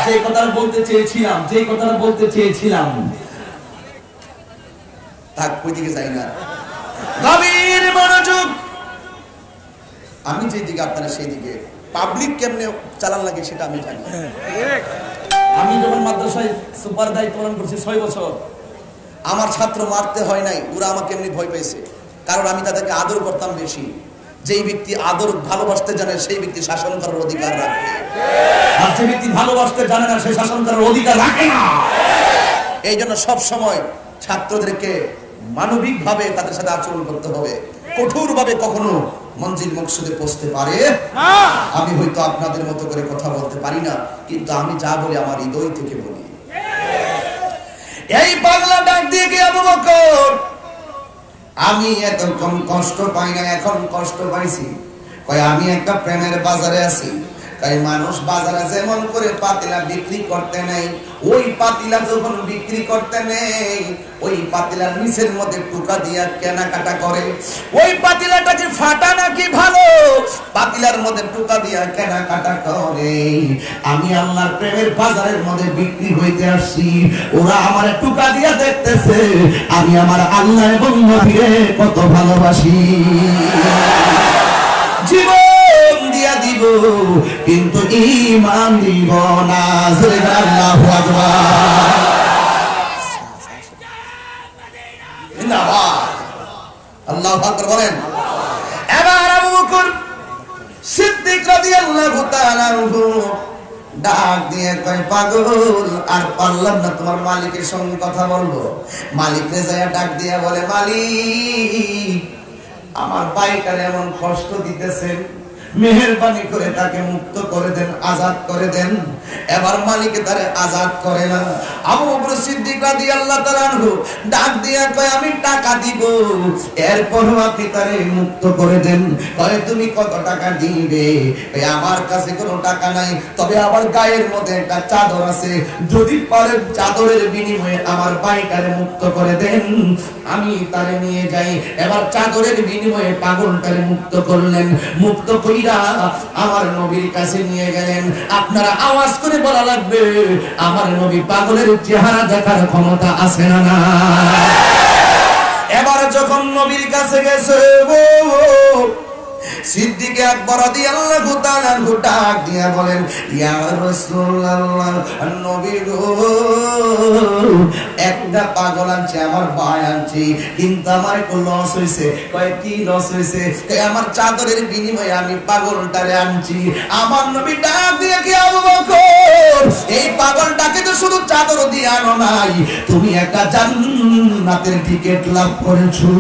যে কথাটা বলতে চেয়েছিলাম থাক ওই দিকে যাই না গভীর মনোযোগ আমি যেদিকে আপনারা সেই দিকে পাবলিক কেমনে চালান লাগে সেটা আমি জানি আমি যখন মাদ্রাসায় সুপার দায়িত্ব পালন করছি 6 বছর আমার ছাত্র মারতে হয় নাই ওরা আমাকে এমনি ভয় পেয়েছে কারণ আমি তাদেরকে আদর করতাম বেশি যেই ব্যক্তি আদর ভালোবাসতে জানে সেই ব্যক্তি শাসন করার অধিকার রাখে আর যে ব্যক্তি ভালোবাসতে জানে না সে শাসন করার অধিকার রাখে না এই জন্য সব সময় ছাত্রদেরকে মানবিক ভাবে তাদের সাথে আচরণ করতে হবে কঠোর ভাবে কখনো মঞ্জিল মকসুদে পৌঁছতে পারে আমি হয়তো আপনাদের মতো করে কথা বলতে পারি না কিন্তু আমি যা বলি আমার হৃদয় থেকে বলি এই পাগলা ডাক দিয়ে কি আবু বকর আমি এত কম কষ্ট পাই না এখন কষ্ট পাইছি কয় আমি একটা প্রেমের বাজারে আছি তাই মানুষ বাজারে যেমন করে পাতিলা বিক্রি করতে নেই ওই পাতিলা যখন বিক্রি করতে নেই ওই পাতিলার নিচের মধ্যে টুকা দিয়া কেনাকাটা করে ওই পাতিলাটাকে ফাটা নাকি ভালো পাতিলার মধ্যে টুকা দিয়া কেনাকাটা করে আমি আল্লাহর প্রেমের বাজারের মধ্যে বিক্রি হইতে আসছি ওরা আমার টুকা দিয়া দেখতেছে আমি আমার আল্লাহ এবং নবীকে কত ভালোবাসি জীবন দিয়া দিব কিন্তু ঈমান দিব না আল্লাহু আকবার জিন্দাবাদ আল্লাহু আকবার বলেন এবার আবু বকর সিদ্দিক রাদিয়াল্লাহু তাআলা ডাক দিয়ে কয় পাগল আর পারলাম না তোমার মালিকের সঙ্গে কথা বলবো মালিকরে যায় ডাক দিয়ে বলে মালিক আমার ভাইটারে এমন কষ্ট দিতেছেন মেহেরবানি করে তাকে মুক্ত করে দেন আজাদ করে দেন এবার মালিক তারে আজাদ করে না আবু বকর সিদ্দিক রাদিয়াল্লাহু তাআলা আনহু ডাক দিয়া কয় আমি টাকা দিব এরপরও আপনি তারে মুক্ত করে দেন কয় তুমি কত টাকা দিবে কয় আমার কাছে কোনো টাকা নাই তবে আমার গায়ের মধ্যে একটা চাদর আছে যদি পারেন চাদরের বিনিময়ে আমার ভাইটারে মুক্ত করে দেন আমি তারে নিয়ে যাই এবার চাদরের বিনিময়ে পাগলটারে মুক্ত করলেন মুক্ত কইরা আমার নবীর কাছে নিয়ে গেলেন আপনারা আওয়াজ করে বলা লাগবে আমার নবী পাগলের চেহারা দেখার ক্ষমতা আছে না না এবার যখন নবীর কাছে গেছে সিদ্দিক আকবর রাদিয়াল্লাহু তাআলা ডাক দিয়া বলেন ইয়া রাসূলুল্লাহ নবী গো একটা পাগল আনছে আমার ভাই আনছে কিন্তু আমার একটু লস হইছে কয় কি লস হইছে কয় আমার চাদরের বিনিময়ে আমি পাগলটারে আনছি আমার নবী ডাক দিয়ে কি আবু বকর এই পাগলটাকে তো শুধু চাদর দিয়ে আনো নাই তুমি একটা জান্নাতের টিকিট লাভ করেছো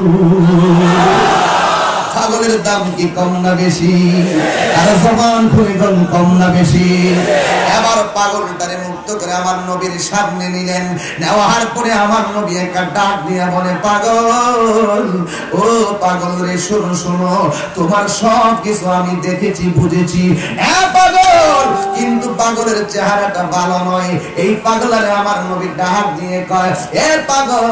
পাগলের দাম কি কম না বেশি আর জবান খুলে কম না বেশি এবার পাগলটারে মুক্ত করে আমার নবীর সামনে নিলেন নেওয়ার পরে আমার নবী একটা ডাক দিয়ে বলে পাগল ও পাগল রে শোনো শোনো তোমার সব কিছু আমি দেখেছি বুঝেছি হ্যাঁ পাগল কিন্তু পাগলের পাগলের চেহারাটা ভালো নয়। এই পাগলারে আমার নবী ডাক দিয়ে কয়, এ পাগল,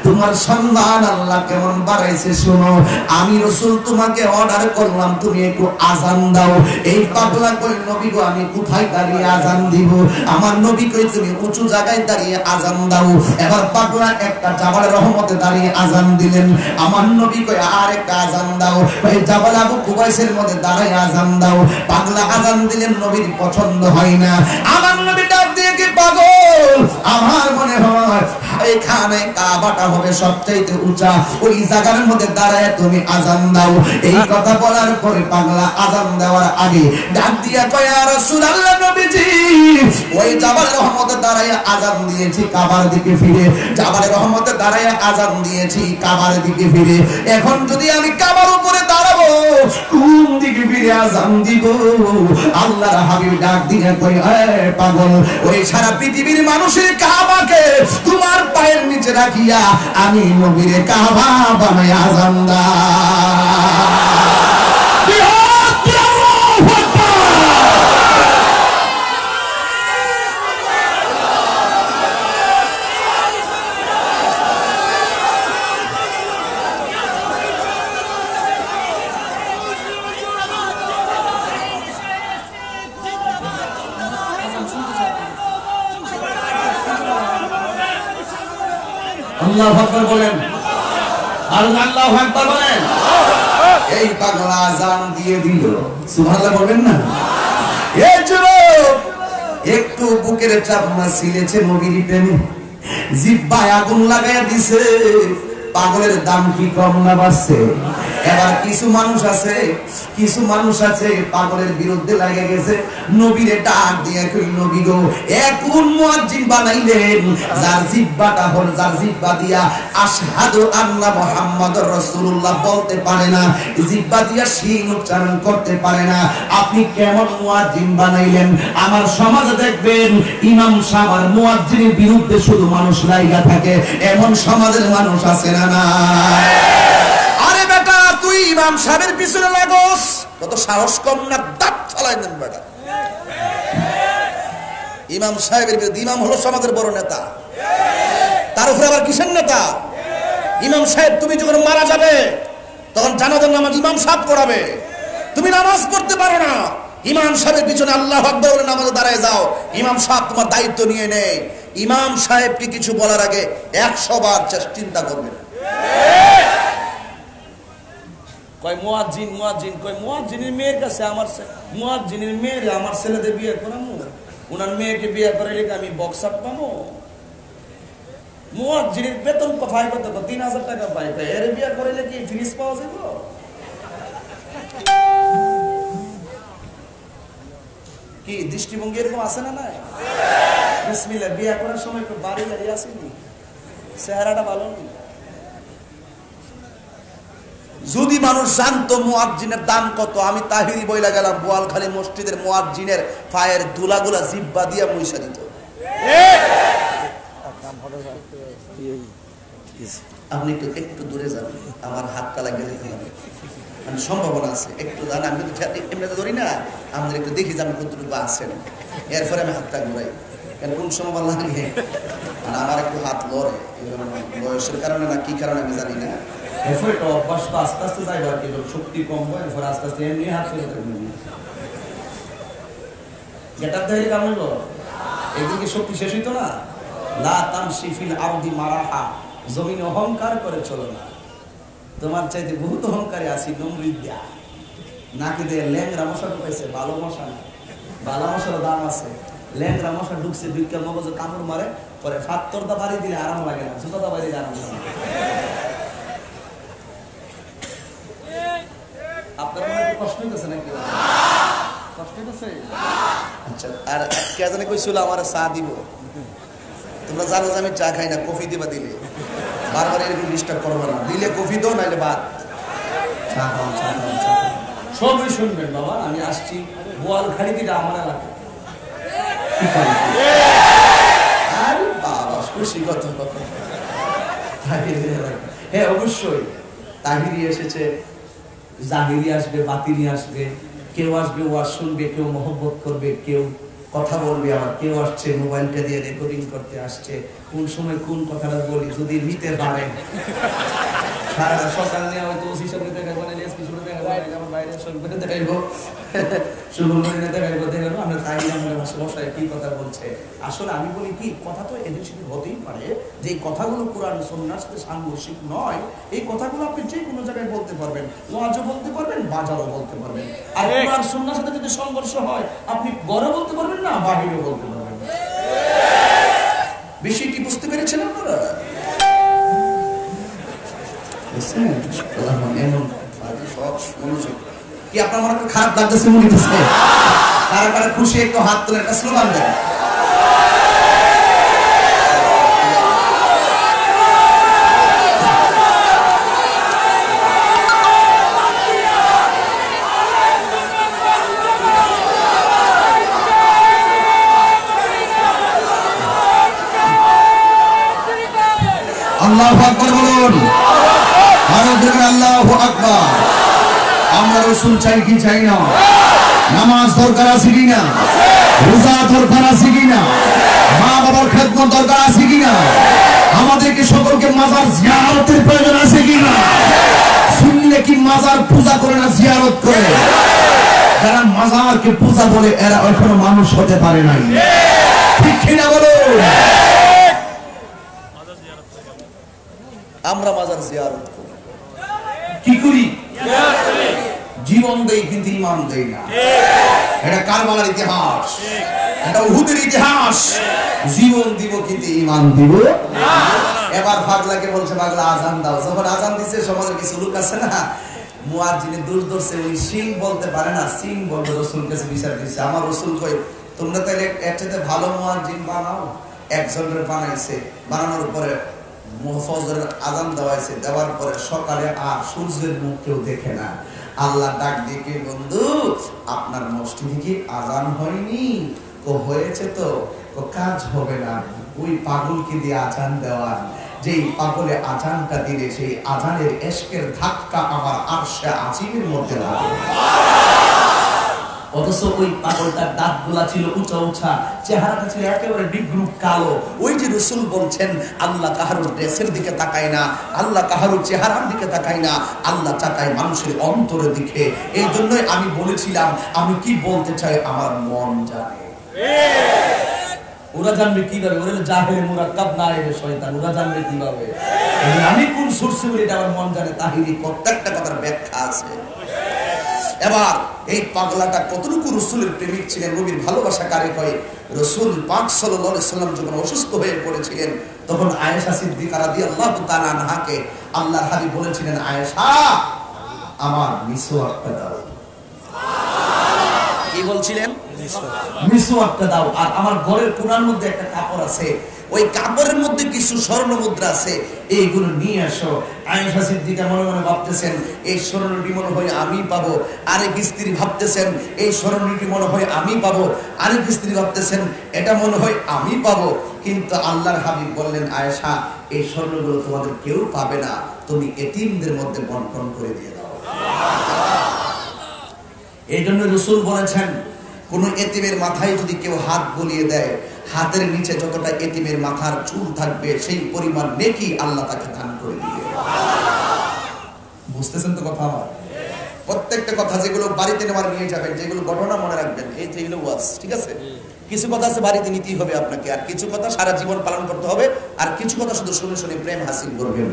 তোমার সম্মান আল্লাহ কেমন বাড়াইছে শোনো। আমি রাসূল তোমাকে অর্ডার করলাম তুমি একটু আযান দাও। এই পাগলা কই, নবী গো আমি কোথায় দাঁড়িয়ে আযান দিব? আমার নবী কই তুমি উঁচু জায়গায় দাঁড়িয়ে আযান দাও। এবার পাগলা একটা জাবাল রহমতে দাঁড়িয়ে আযান দিলেন। আমার নবী কই আর একটা আযান দাও। এই জাবাল আবু কুবাইসের মধ্যে দাঁড়ায় আযান দাও। পাগলা আযান দিলেন, নবীর পছন্দ হয় না। আমার নবী ডাক দিয়ে কি, পাগল, আমার মনে হয় এখানে কাবাটা হবে সবচাইতে উঁচা, ওই জায়গার মধ্যে দাঁড়ায় তুমি আযান দাও। এই কথা বলার পরে পাগলা আযান দেওয়ার আগে ডাক দিয়া কয়, ইয়া রাসূলুল্লাহ, নবীজি ওই জাবাল রহমতে দাঁড়ায় আযান দিয়েছি কাবার দিকে ফিরে, জাবাল রহমতে দাঁড়ায় আযান দিয়েছি কাবার দিকে ফিরে। এখন যদি আমি কাবার উপরে দাঁড়াবো, কোন দিকে ফিরে আযান দিব? আল্লাহর হাবিব ডাক দিয়ে কয়, এ পাগল, ওই সারা পৃথিবীর মানুষের কাবাকে তোমার পায়ের নিচে রাখিয়া আমি নবীরে কাবা বানায় আযান আল্লাহু আকবার বলেন, আর আল্লাহু আকবার বলেন। এই পাগলা আযান দিয়ে দিল, সুবহানাল্লাহ বলবেন না? এই যুবক একটু বুকের চাপনা ছিলেছে নবীর প্রেমে, জিহ্বায় আগুন লাগাইয়া দিছে। পাগলের দাম কি কম না বাড়ছে? এবার কিছু মানুষ আছে পাগলের বিরুদ্ধে লাগে গেছে। নবীরে ডাক দিয়ে কই, নবী গো, কোন মুয়াজ্জিন বানাইলেন যার জিহ্বাটা হল, যার জিহ্বা দিয়া আশহাদু আন্না মুহাম্মাদুর রাসূলুল্লাহ বলতে পারে না, জিহ্বা দিয়া শিন উচ্চারণ করতে পারে না, আপনি কেমন মুয়াজ্জিন বানাইলেন? আমার সমাজে দেখবেন ইমাম সাহেব আর মুয়াজ্জিনের বিরুদ্ধে শুধু মানুষ লাইগা থাকে, এমন সমাজের মানুষ আছে না? না, আরে বেটা, তুই ইমাম সাহেবের পিছনে লাগোস, কত সাহস কম না? দাঁত চালাই দেন বেটা। ইমাম সাহেবের বিরুদ্ধে, ইমাম হলো সমাজের বড় নেতা, তার উপরে আবার কিসের নেতা? ইমাম সাহেব। তুমি যখন মারা যাবে তখন জানাজার নামাজ ইমাম সাহেব পড়াবে, তুমি নামাজ পড়তে পারো না, ইমাম সাহেবের পিছনে আল্লাহু আকবার বলে নামাজে দাঁড়ায় যাও, ইমাম সাহেব তোমার দায়িত্ব নিয়ে নেয়। ইমাম সাহেবকে কিছু বলার আগে 100 বার চিন্তা করবেন। কয় মুয়াজ্জিন, কয় মুয়াজ্জিনের মেয়ের কাছে মুয়াজ্জিনের মেয়ের আমার ছেলেদের বিয়ে করামু, ওনার মেয়েকে বিয়ে করাইলে আমি বক্সার পাবো? মুয়াজ্জিনের বেতন পায় কত? 3000 টাকা পায়। এর বিয়ে করাইলে কি ফিনিশ পাওয়া যাবে? কি দৃষ্টিভঙ্গি এরকম আছে না? নাই? বিসমিল্লাহ, বিয়ে করার সময় একটু বাড়ি গাড়ি আসেনি, চেহারাটা ভালো নেই। যদি মানুষ জানতো মুয়াজ্জিনের দাম কত, আমি তাহিরি বইলা গেলাম, বোয়ালখালী মসজিদের মুয়াজ্জিনের পায়ের দুলাগুলা জিহ্বা দিয়া মুইসা দিত। আপনি একটু দূরে যান, আমার হাতটা লাগিয়ে দিতে হবে, মানে সম্ভাবনা আছে। একটু জান, আমি এমনিতে ধরি না, আমাদের একটু দেখি যে আমি কতটুকু আছেন, এরপরে আমি হাতটা ঘুরাই। কেন কোন সময় লাগে, মানে আমার একটু হাত লড়ে, বয়সের কারণে না কি কারণে আমি জানি না। অভ্যাস তো আস্তে আস্তে যাইবে, আর কি শক্তি কম হয়, এরপরে আস্তে আস্তে এমনি হাত চলে থাকবে। গেটার দেখলে কেমন হলো? একদিন কি শক্তি শেষ হইতো না? লা তামশি ফিল আরদি মারাহা, জমিনে অহংকার করে চলো না। তোমার চাইতে বহুত অহংকারী আছি, নমরুদ দিয়া নাকি দিয়ে ল্যাংরা মশা ঢুকাইছে, ভালো মশা না, ভালো মশার দাম আছে। ল্যাংরা মশা ঢুকছে, বিজ্ঞান মগজে কামড় মারে, পরে ফাত্তরটা বাড়ি দিলে আরাম লাগে না, জুতাটা বাড়ি দিলে আরাম লাগে। আপনার মনে কষ্ট হইতেছে নাকি? কষ্ট হইতেছে? আচ্ছা, আর কে জানে কইছিল আমার চা দিব, তোমরা জানো যে আমি চা খাই না, কফি দিবা দিলে, বারবার এরকম ডিস্টার্ব করবো না, দিলে কফি দাও, নাইলে ভাত। সবই শুনবেন বাবা, আমি আসছি বোয়ালখালী থেকে আমার এলাকা। আরে বাবা, খুশি কত। হ্যাঁ অবশ্যই, তাহিরি এসেছে, জাহিরি আসবে, বাতিনি আসবে, কেউ আসবে ওয়াজ শুনবে, কেউ মহব্বত করবে, কেউ কথা বলবি, আমার কেউ আসছে মোবাইলটা দিয়ে রেকর্ডিং করতে আসছে, কোন সময় কোন কথাটা বলি যদি নিতে পারে। সারা সকাল নিয়ে হয়তো ওসি সামনে দেখাবো না, এসপি সামনে দেখাবো না, আমার বাইরে সব করে দেখাইবো, সুবর্ণে দেখাইবো, দেখাবো আমরা তাই আমরা বসায় কি কথা বলছে। আসলে আমি বলি কি, কথা তো এদের সাথে হতেই পারে যে এই কথাগুলো কোরআন সুন্নাহর সাথে সাংঘর্ষিক নয়। এই কথাগুলো আপনি যে কোনো জায়গায় বলতে পারবেন, ওয়াজও বলতে পারবেন, বাজারও বলতে পারবেন। আর কোরআন সুন্নাহর সাথে যদি সংঘর্ষ হয়, আপনি ঘরে বলতে পারবেন না, বাহিরেও বলতে পারবেন। বিষয়টি বুঝতে পেরেছেন আপনারা? কি আপনার মনে খারাপ লাগতেছে? মনে হচ্ছে কারা কারা খুশি? একটু হাত তুলে একটা স্লোগান দেন। আল্লাহু আকবার বলুন। আল্লাহু আকবার। আমরা রাসূল চাই কি চাই না? নামাজ দরকার আছে কিনা? রোজা দরকার আছে কিনা? মা বাবার খেদমত দরকার আছে কিনা? আমাদেরকে সকলকে মাজার জিয়ারতের প্রয়োজন আছে কিনা? শুনলে কি মাজার পূজা করে না জিয়ারত করে? যারা মাজারকে পূজা বলে এরা এখনো মানুষ হতে পারে নাই, ঠিক কিনা বলুন? আমরা মাজার জিয়ারত করি, কি করি? জীবন দেই কিন্তু ইমান দেই না। এটা কারবালার ইতিহাস, এটা উহুদের ইতিহাস। জীবন দিব কিন্তু ইমান দিব না। এবার পাগলাকে বলছে, পাগলা আজান দাও। যখন আজান দিছে, সমাজের কিছু লোক আছে না, মুয়াজ্জিনে দূর ধরছে, ওই সিং বলতে পারে না, সিং বলবে, রাসূল কাছে বিচার দিচ্ছে। আমার রাসূল কই, তোমরা তাইলে এর চাইতে ভালো মুয়াজ্জিন বানাও। একজনের বানাইছে, বানানোর পরে ফজরের আজান দেওয়াইছে, দেওয়ার পরে সকালে আর সূর্যের মুখ কেউ দেখে না। আল্লাহ ডাক দিয়ে, বন্ধু আপনার মসজিদে কি আজান হয়নি? ও হয়েছে তো, ও কাজ হবে না, ওই পাগলকে দিয়ে আজান দেওয়ার। যেই পাগলে আজানটা দিলে সেই আজানের এশকের ধাক্কা আমার আরশে আজিমের মধ্যে লাগে। অথচ ওই পাগলটার দাঁতগুলা ছিল উঁচা উঁচা, চেহারাটা ছিল একেবারে বিগ্রুপ কালো। ওই যে রাসূল বলছেন, আল্লাহ কাহারুর ড্রেসের দিকে তাকায় না, আল্লাহ কাহারুর চেহারার দিকে তাকায় না, আল্লাহ তাকায় মানুষের অন্তরের দিকে। এই জন্যই আমি বলেছিলাম, আমি কি বলতে চাই আমার মন জানে। ওরা জানবে কিভাবে? ওরা জাহেল মুরাক্কাব নায়েবে শয়তান, ওরা জানবে কিভাবে? আমি কোন সোর্সে বলি আমার মন জানে, তাহিরি প্রত্যেকটা কথার ব্যাখ্যা আছে। এবার এই পাগলাটা কতটুকু রাসূলের প্রেমিক ছিলেন, নবীর ভালোবাসা কারে কয়। রাসূল পাক সাল্লাল্লাহু আলাইহি সাল্লাম যখন অসুস্থ হয়ে পড়েছিলেন, তখন আয়েশা সিদ্দিকা রাদিয়াল্লাহু তাআলা আনহাকে আল্লাহর হাবিব বলেছিলেন, আয়েশা আমার মিসওয়াকটা দাও। কি বলছিলেন? মিসওয়াকটা দাও। আর আমার ঘরের কোণার মধ্যে একটা কাপড় আছে, ওই কাপড়ের মধ্যে কিছু স্বর্ণ মুদ্রা আছে, এইগুলো নিয়ে আসো। আয়েশা সিদ্দিকা মনে মনে ভাবতেছেন, এই স্বর্ণটি মনে হয় আমি পাবো। আরেক স্ত্রী ভাবতেছেন, এই স্বর্ণটি মনে হয় আমি পাবো। আরেক স্ত্রী ভাবতেছেন, এটা মনে হয় আমি পাবো। কিন্তু আল্লাহর হাবিব বললেন, আয়েশা এই স্বর্ণগুলো তোমাদের কেউ পাবে না, তুমি এতিমদের মধ্যে বন্টন করে দিয়ে দাও। এই জন্য রাসূল বলেছেন, কোন এতিমের মাথায় যদি কেউ হাত বুলিয়ে দেয়, হাতের নিচে যতটা এতিমের মাথার চুল থাকবে সেই পরিমাণ নেকি আল্লাহ তাকে দান করে দিবে। বুঝতেছেন তো কথা আমার? প্রত্যেকটা কথা যেগুলো বাড়িতে নেওয়ার নিয়ে যাবেন, যেগুলো ঘটনা মনে রাখবেন, এই যেগুলো ওয়াজ, ঠিক আছে? কিছু কথা আছে বাড়িতে নিতেই হবে আপনাকে, আর কিছু কথা সারা জীবন পালন করতে হবে, আর কিছু কথা শুধু শুনে শুনে প্রেম হাসিল করবেন।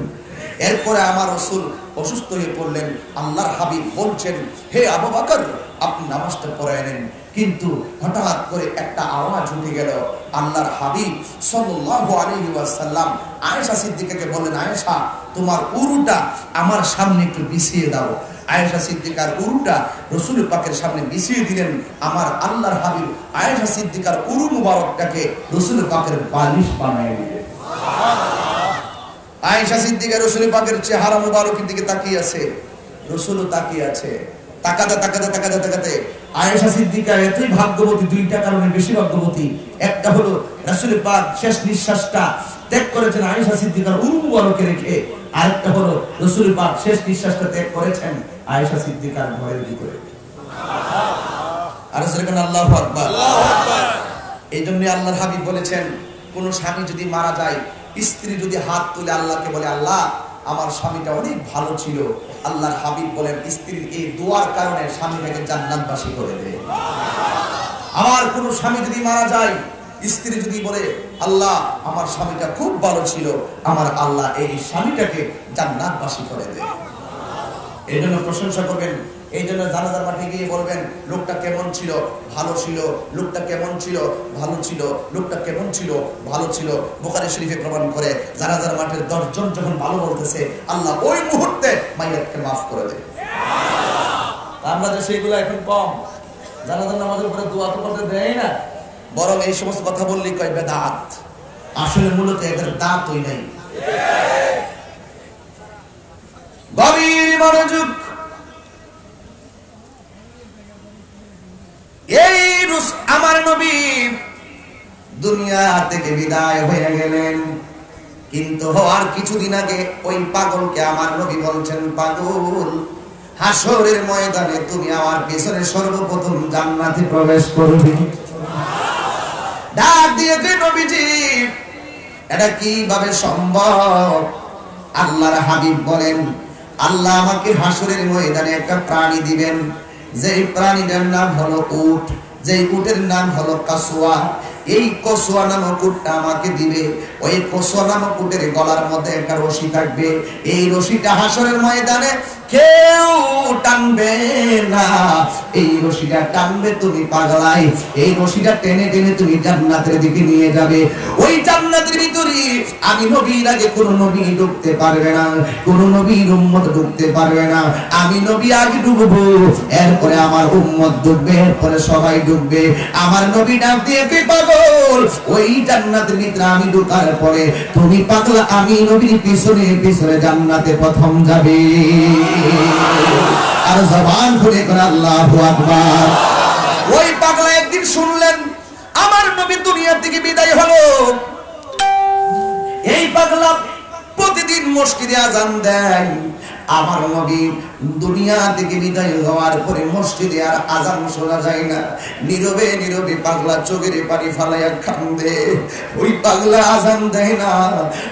এরপরে আমার রাসূল অসুস্থ হয়ে পড়লেন। আল্লাহর হাবিব বলছেন, হে আবু বকর আপনি নামাজটা পড়ায় নেন। কিন্তু হঠাৎ করে একটা আওয়াজ উঠে গেল। আল্লাহর হাবিব সাল্লাল্লাহু আলাইহি ওয়াসাল্লাম আয়েশা সিদ্দিকাকে বললেন, আয়েশা তোমার উরুটা আমার সামনে একটু বিছিয়ে দাও। আয়েশা সিদ্দিকার উরুটা রাসূল পাকের সামনে বিছিয়ে দিলেন। আমার আল্লাহর হাবিব আয়েশা সিদ্দিকার উরু মুবারকটাকে রাসূল পাকের বালিশ বানায় দিলেন। আয়েশা সিদ্দিকা রাসূল পাকের চেহারা মুবারকের দিকে তাকিয়ে আছে, রাসূলও তাকিয়ে আছে। তাকাতে তাকাতে তাকাতে তাকাতে আয়েশা সিদ্দিকা এতই ভাগ্যবতী, দুইটা কারণে বেশি ভাগ্যবতী। একটা হলো রাসূল পাক শেষ নিঃশ্বাসটা ত্যাগ করেছেন আয়েশা সিদ্দিকার উরু মুবারকে রেখে, আরেকটা হলো রাসূল পাক শেষ নিঃশ্বাসটা ত্যাগ করেছেন আয়েশা সিদ্দিকার ঘরের ভিতরে। আর সেখানে আল্লাহু আকবার, আল্লাহু আকবার। এই জন্য আল্লাহর হাবিব বলেছেন, কোন স্বামী যদি মারা যায়, স্ত্রী যদি হাত তুলে আল্লাহকে বলে, আল্লাহ আমার স্বামীটা অনেক ভালো ছিল, আল্লাহর হাবিব বলেন স্ত্রীর এই দোয়ার কারণে স্বামীটাকে জান্নাতবাসী করে দেয়। আমার কোন স্বামী যদি মারা যায়, স্ত্রী যদি বলে, আল্লাহ আমার স্বামীটা খুব ভালো ছিল, আমার আল্লাহ এই স্বামীটাকে জান্নাতবাসী করে দেয়। এই জন্য প্রশংসা করবেন, এই জন্য জানাজার মাঠে গিয়ে বলবেন, লোকটা কেমন ছিল, ভালো ছিল, লোকটা কেমন ছিল, ভালো ছিল, লোকটা কেমন ছিল, ভালো ছিল। বুখারী শরীফে প্রমাণ করে, জানাজার মাঠের 10 জন যখন ভালো বলতেছে, আল্লাহ ওই মুহূর্তে মাইয়াতকে মাফ করে দেয়। আমরা যে সেগুলো এখন কম, জানাজার নামাজের উপরে দোয়া তো করতে দেয় না, বরং এই সমস্ত কথা বললেই কয় বেদাত। আসলে মূলত এদের দাঁতই নাই। গভীর মনোযোগ। এই আমার নবী দুনিয়া থেকে বিদায় হয়ে গেলেন, কিন্তু হওয়ার কিছুদিন আগে ওই পাগলকে আমার নবী বলছেন, পাগল, হাসরের ময়দানে তুমি আমার পেছনে সর্বপ্রথম জান্নাতে প্রবেশ করবে। ডাক দিয়ে নবীজি, এটা কিভাবে সম্ভব? আল্লাহর হাবিব বলেন, আল্লাহ আমাকে হাসরের ময়দানে একটা প্রাণী দিবেন, যেই প্রাণীটার নাম হলো উট, যেই উটের নাম হলো কাসওয়া। এই কসওয়া নামক উটটা আমাকে দিবে। ওই কসওয়া নামক উটের গলার মধ্যে একটা রশি থাকবে। এই রশিটা হাসরের ময়দানে কেউ টানবে না। এই রশিটা টানবে তুমি পাগলাই। এই রশিটা টেনে টেনে তুমি জান্নাতের দিকে নিয়ে যাবে। ওই জান্নাতের ভিতরে আমি নবীর আগে কোন নবী ঢুকতে পারবে না, কোন নবীর উম্মত ঢুকতে পারবে না। আমি নবী আগে ঢুকবো, এরপরে আমার উম্মত ঢুকবে, এরপরে সবাই ঢুকবে। আমার নবী ডাক দিয়ে, পাগল, ওই জান্নাতের ভিতরে আমি ঢোকার পরে তুমি পাগলা আমি নবীর পিছনে পিছনে জান্নাতে প্রথম যাবে। আর জবান খুলে করে আল্লাহু আকবার। ওই পাগলা একদিন শুনলেন আমার নবী দুনিয়া থেকে বিদায় হলো। এই পাগলা প্রতিদিন মসজিদে আযান দেয়। আমার নবী দুনিয়া থেকে বিদায় হওয়ার পরে মসজিদে আর আযান শোনা যায় না। নীরবে নীরবে পাগলা চোখের পানি ফালাইয়া কান্দে। ওই পাগলা আযান দেয় না,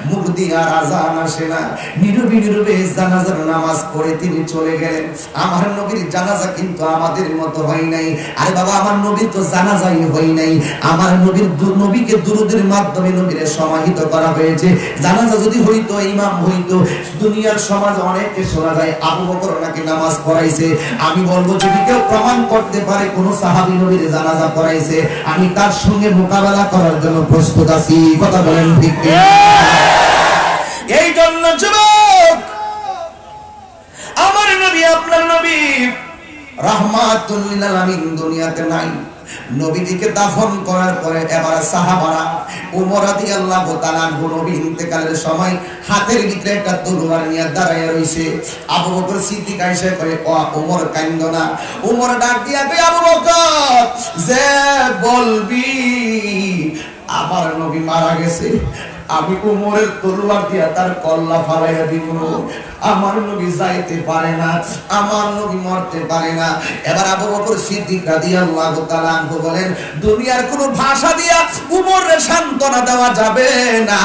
মুখ দিয়ে আর আযান আসে না। নীরবে নীরবে জানাজার নামাজ পড়ে তিনি চলে গেলেন। আমার নবীর জানাজা কিন্তু আমাদের মতো হয় নাই। আরে বাবা, আমার নবীর তো জানাজাই হয় নাই। আমার নবীকে দুরূদের মাধ্যমে নবীরে সমাহিত করা হয়েছে। জানাজা যদি হইতো, ইমাম হইতো, দুনিয়ার সমাজ অনেকে শোনা যায় আবু বকর নাকি নামাজ পড়াইছে। আমি বলবো যদি কেউ প্রমাণ করতে পারে কোন সাহাবী নবীর জানাজা পড়াইছে, আমি তার সঙ্গে মোকাবেলা করার জন্য প্রস্তুত আছি। কথা বলেন ঠিক কি? এই জন্য যুবক, আমার নবী আপনার নবী রাহমাতুল লিল আলামিন দুনিয়াতে নাই। নবীজিকে দাফন করার পরে এবার সাহাবারা ওমর রাদিয়াল্লাহু তাআলা নবী ইন্তেকালের সময় হাতের ভিতরে একটা তলোয়ার নিয়ে দাঁড়ায় রইছে। আবু বকর সিদ্দিক আয়েশা কয়, ও ওমর কান্দো না। ওমর ডাক দিয়া কয়, আবু বকর, যে বলবি আমার নবী মারা গেছে, আমি ওমরের তলোয়ার দিয়া তার কল্লা ফালাইয়া দিব। আমার নবী যাইতে পারে না, আমার নবী মরতে পারে না। এবার আবু বকর সিদ্দিক রাদিয়াল্লাহু তাআলা বলেন, দুনিয়ার কোন ভাষা দিয়া ওমরের সান্তনা দেওয়া যাবে না।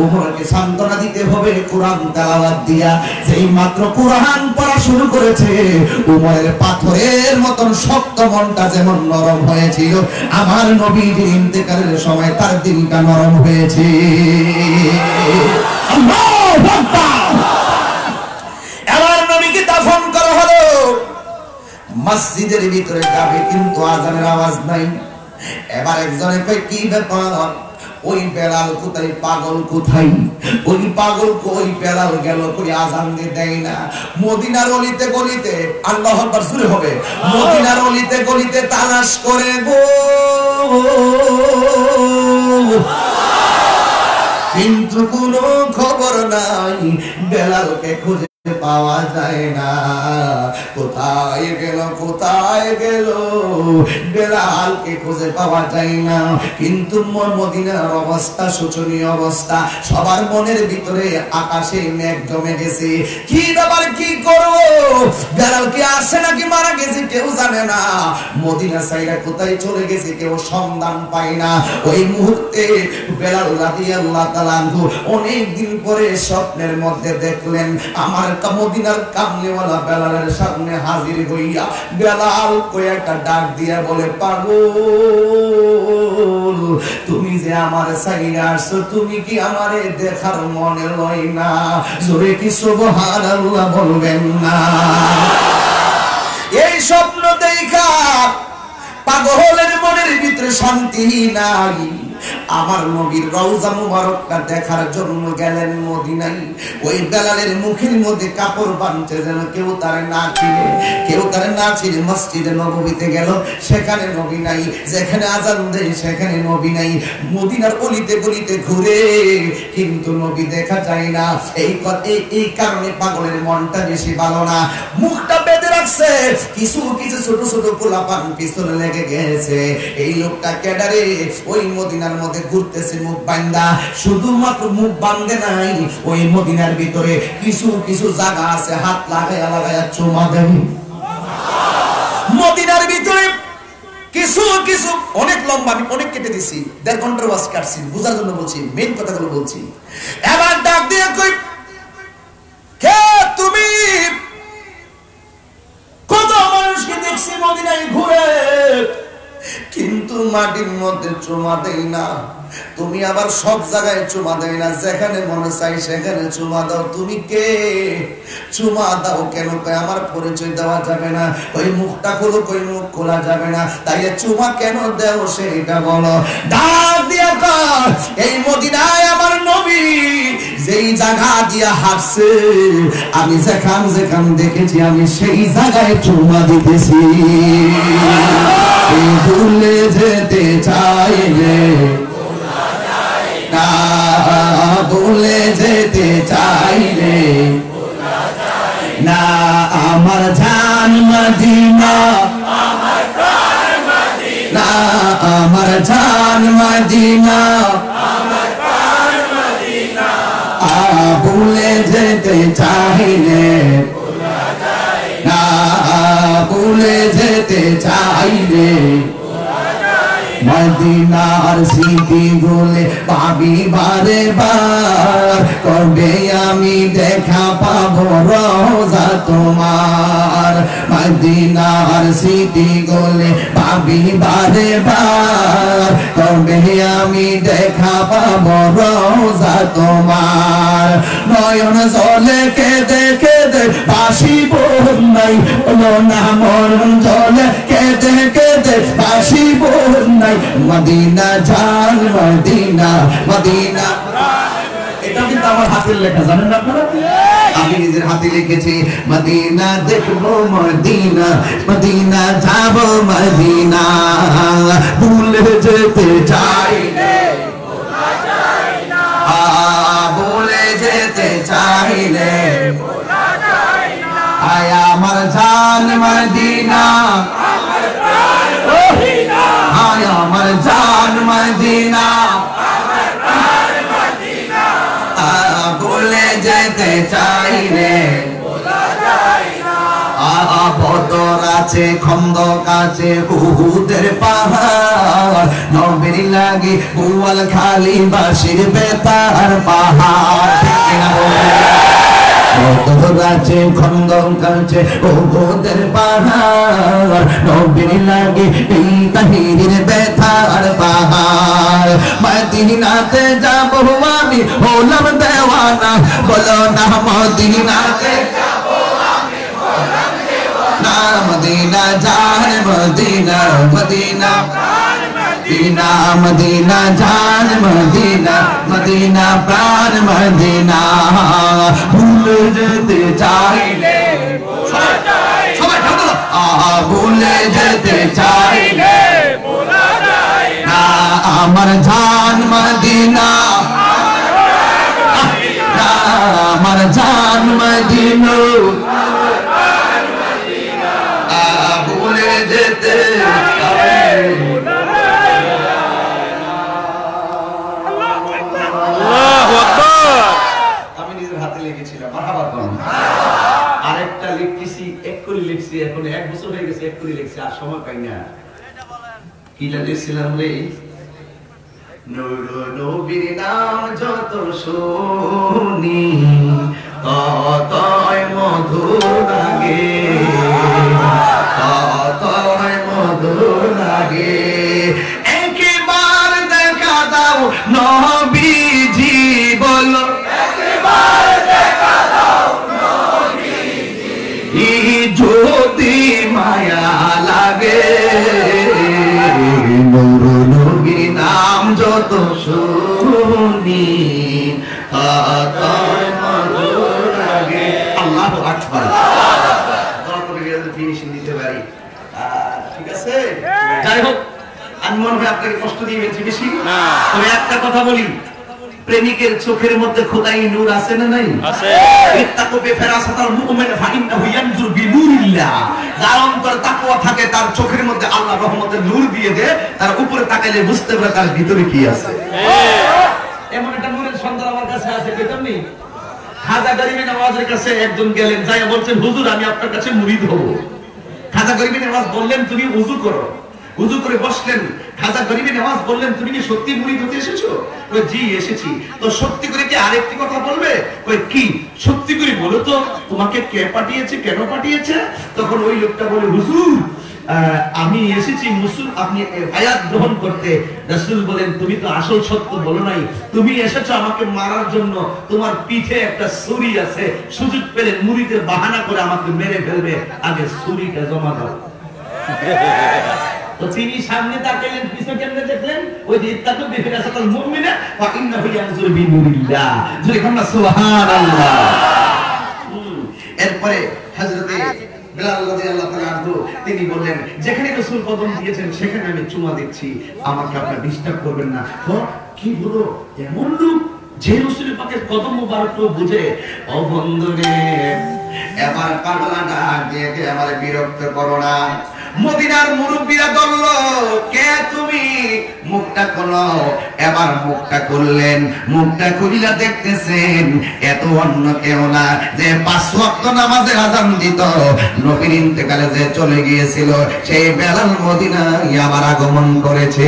ওমরকে সান্তনা দিতে হবে কোরআন তেলাওয়াত দিয়া। যেই মাত্র কোরআন পড়া শুরু করেছে, ওমরের পাথরের মতন শক্ত মনটা যেমন নরম হয়েছিল, আমার নবীর ইন্তেকালের সময় তার দিলটা নরম হয়েছে। আল্লাহু আকবার। এবার নবীকে দাফন করা হলো। মসজিদের ভিতরে যাবে কিন্তু আযানের আওয়াজ নাই। এবার একজনে কয়, কি ব্যাপার? ওই বেলাল কোথায়? পাগল কোথায়? ওই পাগল কই? বেলাল গেল কই? আযান দেয় না। মদিনার অলিতে গলিতে, আল্লাহু আকবার জোরে হবে, মদিনার অলিতে গলিতে তালাশ করে গো, কিন্তু কোনো খবর নাই। বেলালকে খুঁজে পাওয়া যায় না। কোথায় গেল কোথায় গেল, বেলালকে খুঁজে পাওয়া যায় না। কিন্তু মদিনার অবস্থা শোচনীয় অবস্থা, সবার মনের ভিতরে আকাশে মেঘ জমে গেছে। কি ব্যাপার, কি করবো, বেলাল কি আসে নাকি মারা গেছে কেউ জানে না। মদিনা সাইরা কোথায় চলে গেছে কেউ সন্ধান পায় না। ওই মুহূর্তে বেলাল রাদিয়াল্লাহু তাআলা আনহু অনেক দিন পরে স্বপ্নের মধ্যে দেখলেন আমার মদিনার কামলিওয়ালা বেলালের সামনে হাজির হইয়া বেলাল কয়েকটা ডাক দিয়া বলে, পাগল তুমি যে আমার সাইরা আসছো, তুমি কি আমারে দেখার মনে লয় না? জোরে কি সুবহানাল্লাহ বলবেন না? এই স্বপ্ন দেখা পাগলের মনের ভিতরে শান্তি নাই। আমার নবীর রওজা মুবারকটা দেখার জন্য গেলেন মদিনায়। ওই বেলালের মুখের মধ্যে কাপড় বাঁধছে যেন কেউ তার না চিনে, কেউ তার না চিনে। মসজিদে নববীতে গেল, সেখানে নবী নাই। যেখানে আজান দেয় সেখানে নবী নাই। মদিনার অলিতে গলিতে ঘুরে কিন্তু নবী দেখা যায় না। এই কারণে পাগলের মনটা বেশি ভালো না, মুখটা বেঁধে রাখছে। কিছু কিছু ছোট ছোট পোলাপান পিছনে লেগে গেছে। এই লোকটা কেডারে, ওই মদিনার মধ্যে ঘুরতেছে মুখ বান্ধা। শুধুমাত্র মুখ বান্ধে নাই, ওই মদিনার ভিতরে কিছু কিছু জায়গা আছে হাত লাগায়া লাগায়া চুমা দেয়। মদিনার ভিতরে কিছু কিছু, অনেক লম্বা, আমি অনেক কেটে দিছি, 1.5 ঘন্টার ওয়াজ কাটছি, বুঝার জন্য বলছি, মেইন কথাগুলো বলছি। এবার ডাক দিয়ে কই, কে তুমি? কত মানুষকে দেখছি মদিনায় ঘুরে, কিন্তু মাটির মধ্যে চুমা দেই না। তুমি আবার সব জায়গায় চুমা দেয় না, যেখানে মনে চাই সেখানে চুমা দাও। তুমি কে? চুমা দাও কেন? কয় আমার পরিচয় দেওয়া যাবে না। ওই মুখটা খোলো, কই মুখ খোলা যাবে না। তাইলে চুমা কেন দেও সেটা বলো। ডাক দিয়া কর, এই মদিনায় আমার নবী যেই জায়গা দিয়া হাঁটছে, আমি যেখান যেখান দেখেছি আমি সেই জায়গায় চুমা দিতেছি। ভুলে যেতে চাইলে না, ভুলে যেতে চাইলে না, আমার জান মদিনা, না আমার জান মদিনা, ভুলে যেতে চাইলে না, ভুলে যেতে চাইলে মদিনার স্মৃতি গুলে পাবি বারে বার। কবে আমি দেখা পাবো রওজা তোমার? মদিনার স্মৃতি গুলে পাবি বারে বার। কবে আমি দেখা পাবো রওজা তোমার? নয়ন জলে কেঁদে কেঁদে বাসিব নাই, বলো না মরণ জলে কেঁদে কেঁদে বাসিব নাই। মদিনা জান মদিনা, মদিনা। এটা কিন্তু আমার হাতের লেখা, জানেন আপনারা? আমি নিজের হাতে লিখেছি। মদিনা দেখবো মদিনা, মদিনা যাবো মদিনা, ভুলে যেতে চাইলে ভুলে যেতে চাইলে আয় আমার জান মদিনা, আয় আমার জান মদিনা, ভুলে যেতে চাইলে বদর আছে, খন্দক আছে, উহুদের পাহাড়, নবীর লাগি বুয়াল খালি বাসির বেতার পাহাড়। বদর আছে, খন্দক আছে, উহুদের পাহাড়, নবীর লাগি এই তাহিরের বেতার পাহাড়। মদিনাতে যাবো আমি হলাম দেওয়ানা, বলো না মদিনাতে মদিনা জান মদিনা, মদিনা মদিনা, মদিনা জান মদিনা, মদিনা প্রাণ মদিনা। ভুলে যেতে চাইলে ভুলে যেতে চাইলে না, আমার জান মদিনা, আমার জান মদিনা। মদিনা ভুলে যেতে আমি নিজের হাতে লিখেছিলাম আরেকটা লিখতেছি এক করে লিখছি এখন 1 বছর হয়ে গেছে এক করে লিখছি আর সময় পাই না কি লিখছিলাম রে নূর নবীর নাম যত শুনি ততই মধুর লাগে ততই মধুর লাগে একবার দেখা দাও নবীজি বলো একবার দেখা দাও নবীজি যদি মায়া লাগে নূর নবীর নাম যত শুনি ততই মধুর লাগে আল্লাহু আকবার ফিনিশিং দিতে পারি ঠিক আছে যাই হোক আমি মনে হয় আপনাকে কষ্ট দিয়ে বেশি বেশি তবে একটা কথা বলি প্রেমিকের চোখের মধ্যে খোদাই নূর আছে না নাই আছে ইত্তাকু বিফিরাসাতাল মুমিন ফাইন্নাহু ইয়ানজুর বিনূরিল্লাহ যার অন্তরে তাকওয়া থাকে তার চোখের মধ্যে আল্লাহর রহমতের নূর দিয়ে দেয় তার উপরে তাকাইলে বুঝতে পারে তার ভিতরে কি আছে এমন একটা নূরের সন্ধান আমার কাছে আছে পেতাম নি খাজা গরিবে নওয়াজের কাছে একজন গেলেন যাই বলছেন হুজুর আমি আপনার কাছে মুরিদ হব খাজা গরিবে নওয়াজ বললেন তুমি ওযু করো ওযু করে বসলেন খাজা গরিবে নওয়াজ বললেন তুমি কি সত্যি মুরিদ হতে এসেছো কই জি এসেছি তো সত্যি করে কি আরেকটি কথা বলবে কই কি সত্যি করে বলো তো তোমাকে কে পাঠিয়েছে কেন পাঠিয়েছে তখন ওই লোকটা বলে হুজুর আমি এসেছি মুসলিম আপনি বায়াত গ্রহণ করতে রাসূল বলেন তুমি তো আসল সত্য বলো নাই তুমি এসেছো আমাকে মারার জন্য তোমার পিঠে একটা ছুরি আছে সুযোগ পেলে মুরিদের বাহানা করে আমাকে মেরে ফেলবে আগে ছুরিটা জমা দাও তো তিনি সামনে তাকালেন পিছে কেমনে দেখলেন ওই যে ইত্তাকু বিফিরাসাতাল মুমিনা ওয়া ইন্নাহু ইয়ানজুরু বিনূরিল্লাহ জোরে বলুন সুবহানাল্লাহ এরপরে হযরতে বিলাল রাদিয়াল্লাহু তাআলা আনহু তিনি বললেন যেখানে রাসূল কদম দিয়েছেন সেখানে আমি চুমা দিচ্ছি আমাকে আপনি ডিস্টার্ব করবেন না তো কি হলো এমন লোক যে রাসূলের পাকের কদম মোবারক তো বুঝে ও বন্ধুরে এবার পাগলা ডাক দিয়ে আমারে বিরক্ত করো না মদিনার মুরব্বিরা বলল কে তুমি মুখটা খোলো এবার মুখটা খুললেন মুখটা খুলিলা দেখতেছেন এত অন্য কেউ না যে 5 ওয়াক্ত নামাজের আযান দিত নবীর ইন্তেকালে যে চলে গিয়েছিল সেই বেলাল মদিনায় আবার আগমন করেছে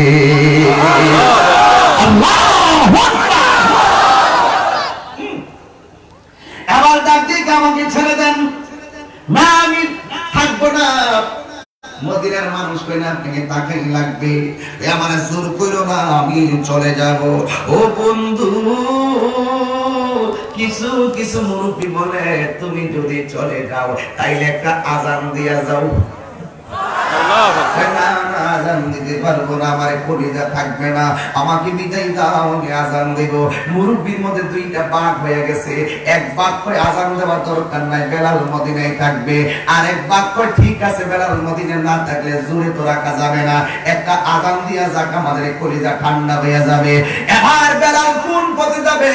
আল্লাহু আকবার এবার ডাক দিয়ে আমাকে ছেড়ে দেন না আমি থাকবো না মদিনার মানুষ কই না আপনাকে তাকাই লাগবে আমার জোর কইরো না আমি চলে যাব ও বন্ধু কিছু কিছু মুরব্বি বলে তুমি যদি চলে যাও তাইলে একটা আযান দিয়া যাও আযান দিতে পারবো না আমার কলিজা থাকবে না আমাকে বিদায় দাও আমি আযান দেব মুরব্বির মধ্যে দুইটা বাঘ হয়ে গেছে এক বাঘ কয় আযান দেওয়ার দরকার নাই বেলাল মদিনায় থাকবে আর এক বাঘ কয় ঠিক আছে বেলাল মদিনায় না থাকলে জোরে তো রাখা যাবে না একটা আযান দিয়া যাক আমাদের কলিজা ঠান্ডা হয়ে যাবে এবার বেলাল কোন পথে যাবে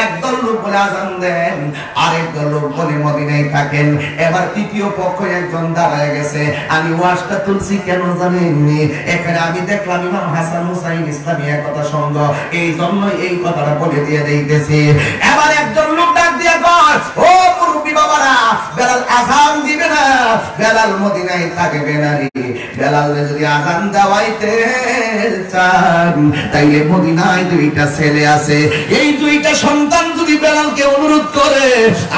একদল লোক বলে আযান দেন আরেক দল লোক বলে মদিনায় থাকেন এবার তৃতীয় পক্ষ একজন দাঁড়ায় গেছে আমি ওয়াজটা তুলছি কেন জানেন এখানে আমি দেখলাম ইমাম হাসান হুসাইন ইসলামিয়া কথা সংঘ এই জন্য এই কথাটা বলে দিয়ে দিতেছি এবার একজন লোক ডাক দিয়ে কয় ও মুরব্বি বাবারা বেলাল আযান দিবে না বেলাল মদিনায় থাকবে না রে বেলাল যদি আযান দেওয়াইতে চান তাইলে মদিনায় দুইটা ছেলে আছে এই দুইটা সন্তান যদি বেলালকে অনুরোধ করে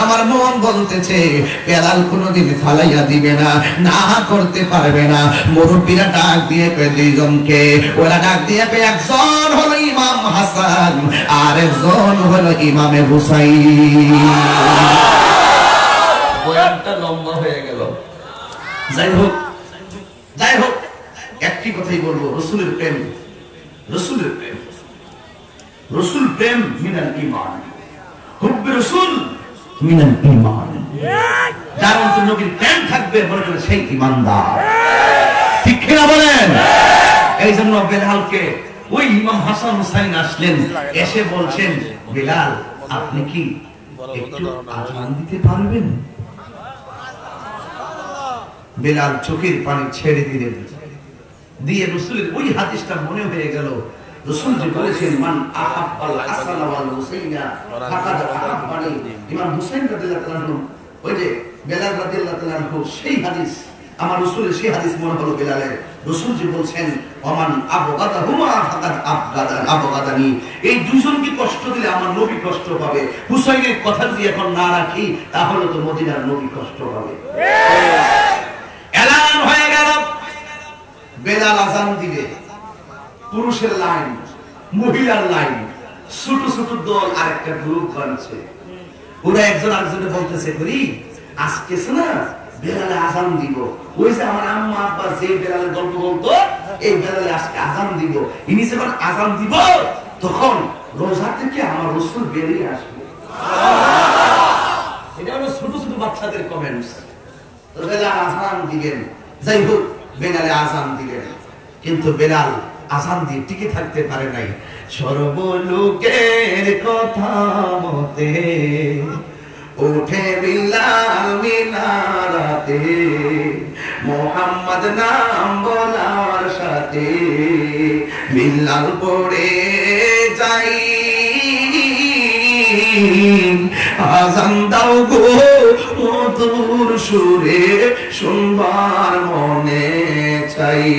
আমার মন বলতেছে বেলাল কোনোদিন ফালাইয়া দিবে না না করতে পারবে না মুরব্বিরা ডাক দিয়ে কয় দুইজনকে ওরা ডাক দিয়ে কয় একজন হলো ইমাম হাসান আর একজন হলো ইমামে হুসাইন বয়ানটা লম্বা হয়ে গেল যাই হোক একটি কথাই বলবো রাসূলের প্রেম রাসূল প্রেম মিনাল ঈমান হুব্বে রাসূল মিনাল ঈমান যার অন্তরে নবীর প্রেম থাকবে মনে করে সেই ঈমানদার ঠিক কি না বলেন এই জন্য বেলালকে ওই ইমাম হাসান হুসাইন আসলেন এসে বলছেন বিলাল আপনি কি একটু আজান দিতে পারবেন? বেলাল চোখের পানি ছেড়ে দিলেন, দিয়ে রাসূলের ওই হাদিসটা মনে হয়ে গেল। রাসূল যে বলেছেন, মান আহাব্বাল হাসান ওয়াল হুসাইনা ফাকাদ আহাব্বানি। ইমাম হুসাইন রাদিয়াল্লাহু আনহু, ওই যে বেলাল রাদিয়াল্লাহু আনহু, সেই হাদিস আমার রাসূলের সেই হাদিস মনে হলো বেলালের। রাসূল যে বলছেন, ওমান আবগাদাহুমা ফাকাদ আবগাদানি। এই দুইজনকে কষ্ট দিলে আমার নবী কষ্ট পাবে। হুসাইনের কথা যদি এখন না রাখি তাহলে তো মদিনার নবী কষ্ট পাবে। এলান হয়ে গেল, বেলাল আযান দিবে। পুরুষের লাইন, মহিলার লাইন, ছোট ছোট দল আরেকটা গ্রুপ বানছে। ওরা একজন আরেকজনে বলতেছে, করি আজকে না বেলালে আযান দিব। ওই যে আমার আম্মা আব্বা যে বেলালের গল্প বলতো, এই বেলালে আজকে আযান দিব। ইনি যখন আযান দিব তখন রোজা থেকে আমার রাসূল বেরিয়ে আসবে। এটা হলো ছোট ছোট বাচ্চাদের কমেন্টস। তো বেলাল আযান দিবেন, যাই হোক বেলালে আযান দিলেন, কিন্তু বেলাল আযান দিয়ে টিকে থাকতে পারে নাই। সর্বলোকের কথা মতে উঠে বিলাল মিনারাতে, মুহাম্মদ নাম বলার সাথে বিলাল পড়ে যাই। আযান দাও গো মধুর সুরে, শুনবার মনে চাই।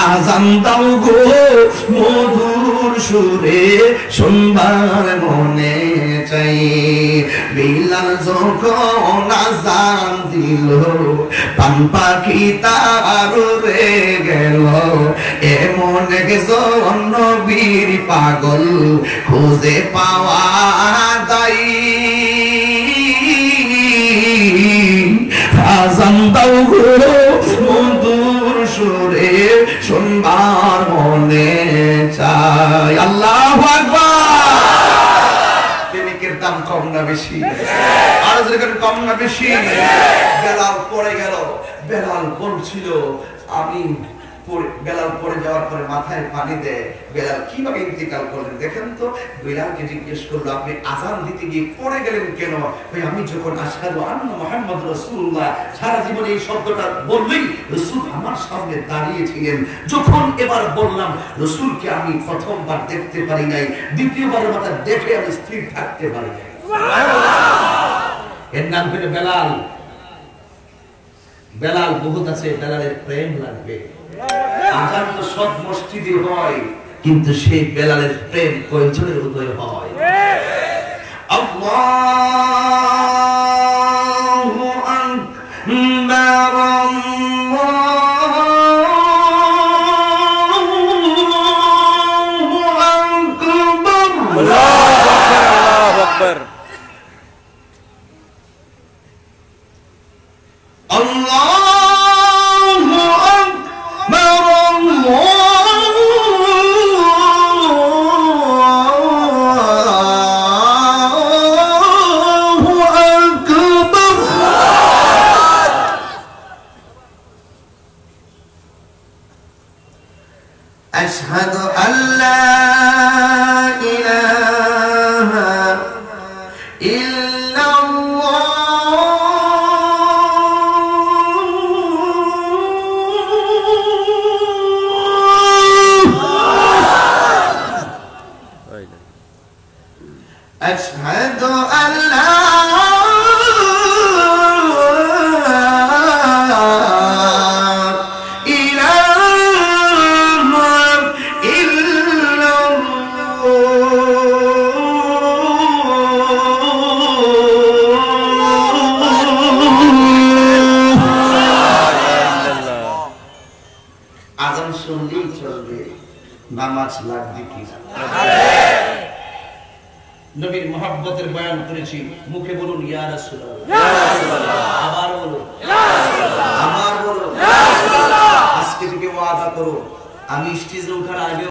আযান দাও গো মধুর সুরে, শুনবার মনে চাই। বিলাল যখন আযান দিল, পান পাখি তার উড়ে গেল। এমন একজন নবীর পাগল খুঁজে পাওয়া দাই। আযান দাও গো মধুর সুরে, শুনবার মনে চাই। আল্লাহু আকবার। প্রেমিকের দাম কম না বেশি? আর যেখানে কম না বেশি? বেলাল পড়ে গেল। বেলাল বলছিল, আমি বেলাল পড়ে যাওয়ার পরে মাথায় পানি দেয়। বেলাল কিভাবে ইন্তিকাল করলেন দেখেন তো। বেলালকে জিজ্ঞেস করলো, আপনি আযান দিতে গিয়ে পড়ে গেলেন কেন? আমি যখন আশহাদু আন্না মুহাম্মাদুর রাসূলুল্লাহ, সারা জীবন এই শব্দটা বললেই রাসূল আমার সামনে দাঁড়িয়েছিলেন। যখন এবার বললাম, রাসূলকে আমি প্রথমবার দেখতে পারি নাই, দ্বিতীয়বারের মতো দেখে আমি স্থির থাকতে পারি নাই। এর নাম হলো বেলাল। বেলাল বহুত আছে, বেলালের প্রেম লাগবে। আযান তো সব মসজিদে হয়, কিন্তু সেই বেলালের প্রেম কয়জনের উদয় হয়? আল্লাহু আকবার, আল্লাহু আকবার, আল্লাহু আকবার। أشهد أن لا إله إلا الله أشهد أن لا আযান শুনলেই চলবে, নামাজ লাগবে কি? নবীর মহব্বতের বয়ান করেছি, মুখে বলুন ইয়া রাসূলুল্লাহ, আবার বলুন আমার বলুন। আজকে থেকে ওয়াদা করো, আমি স্টেজে ওঠার আগে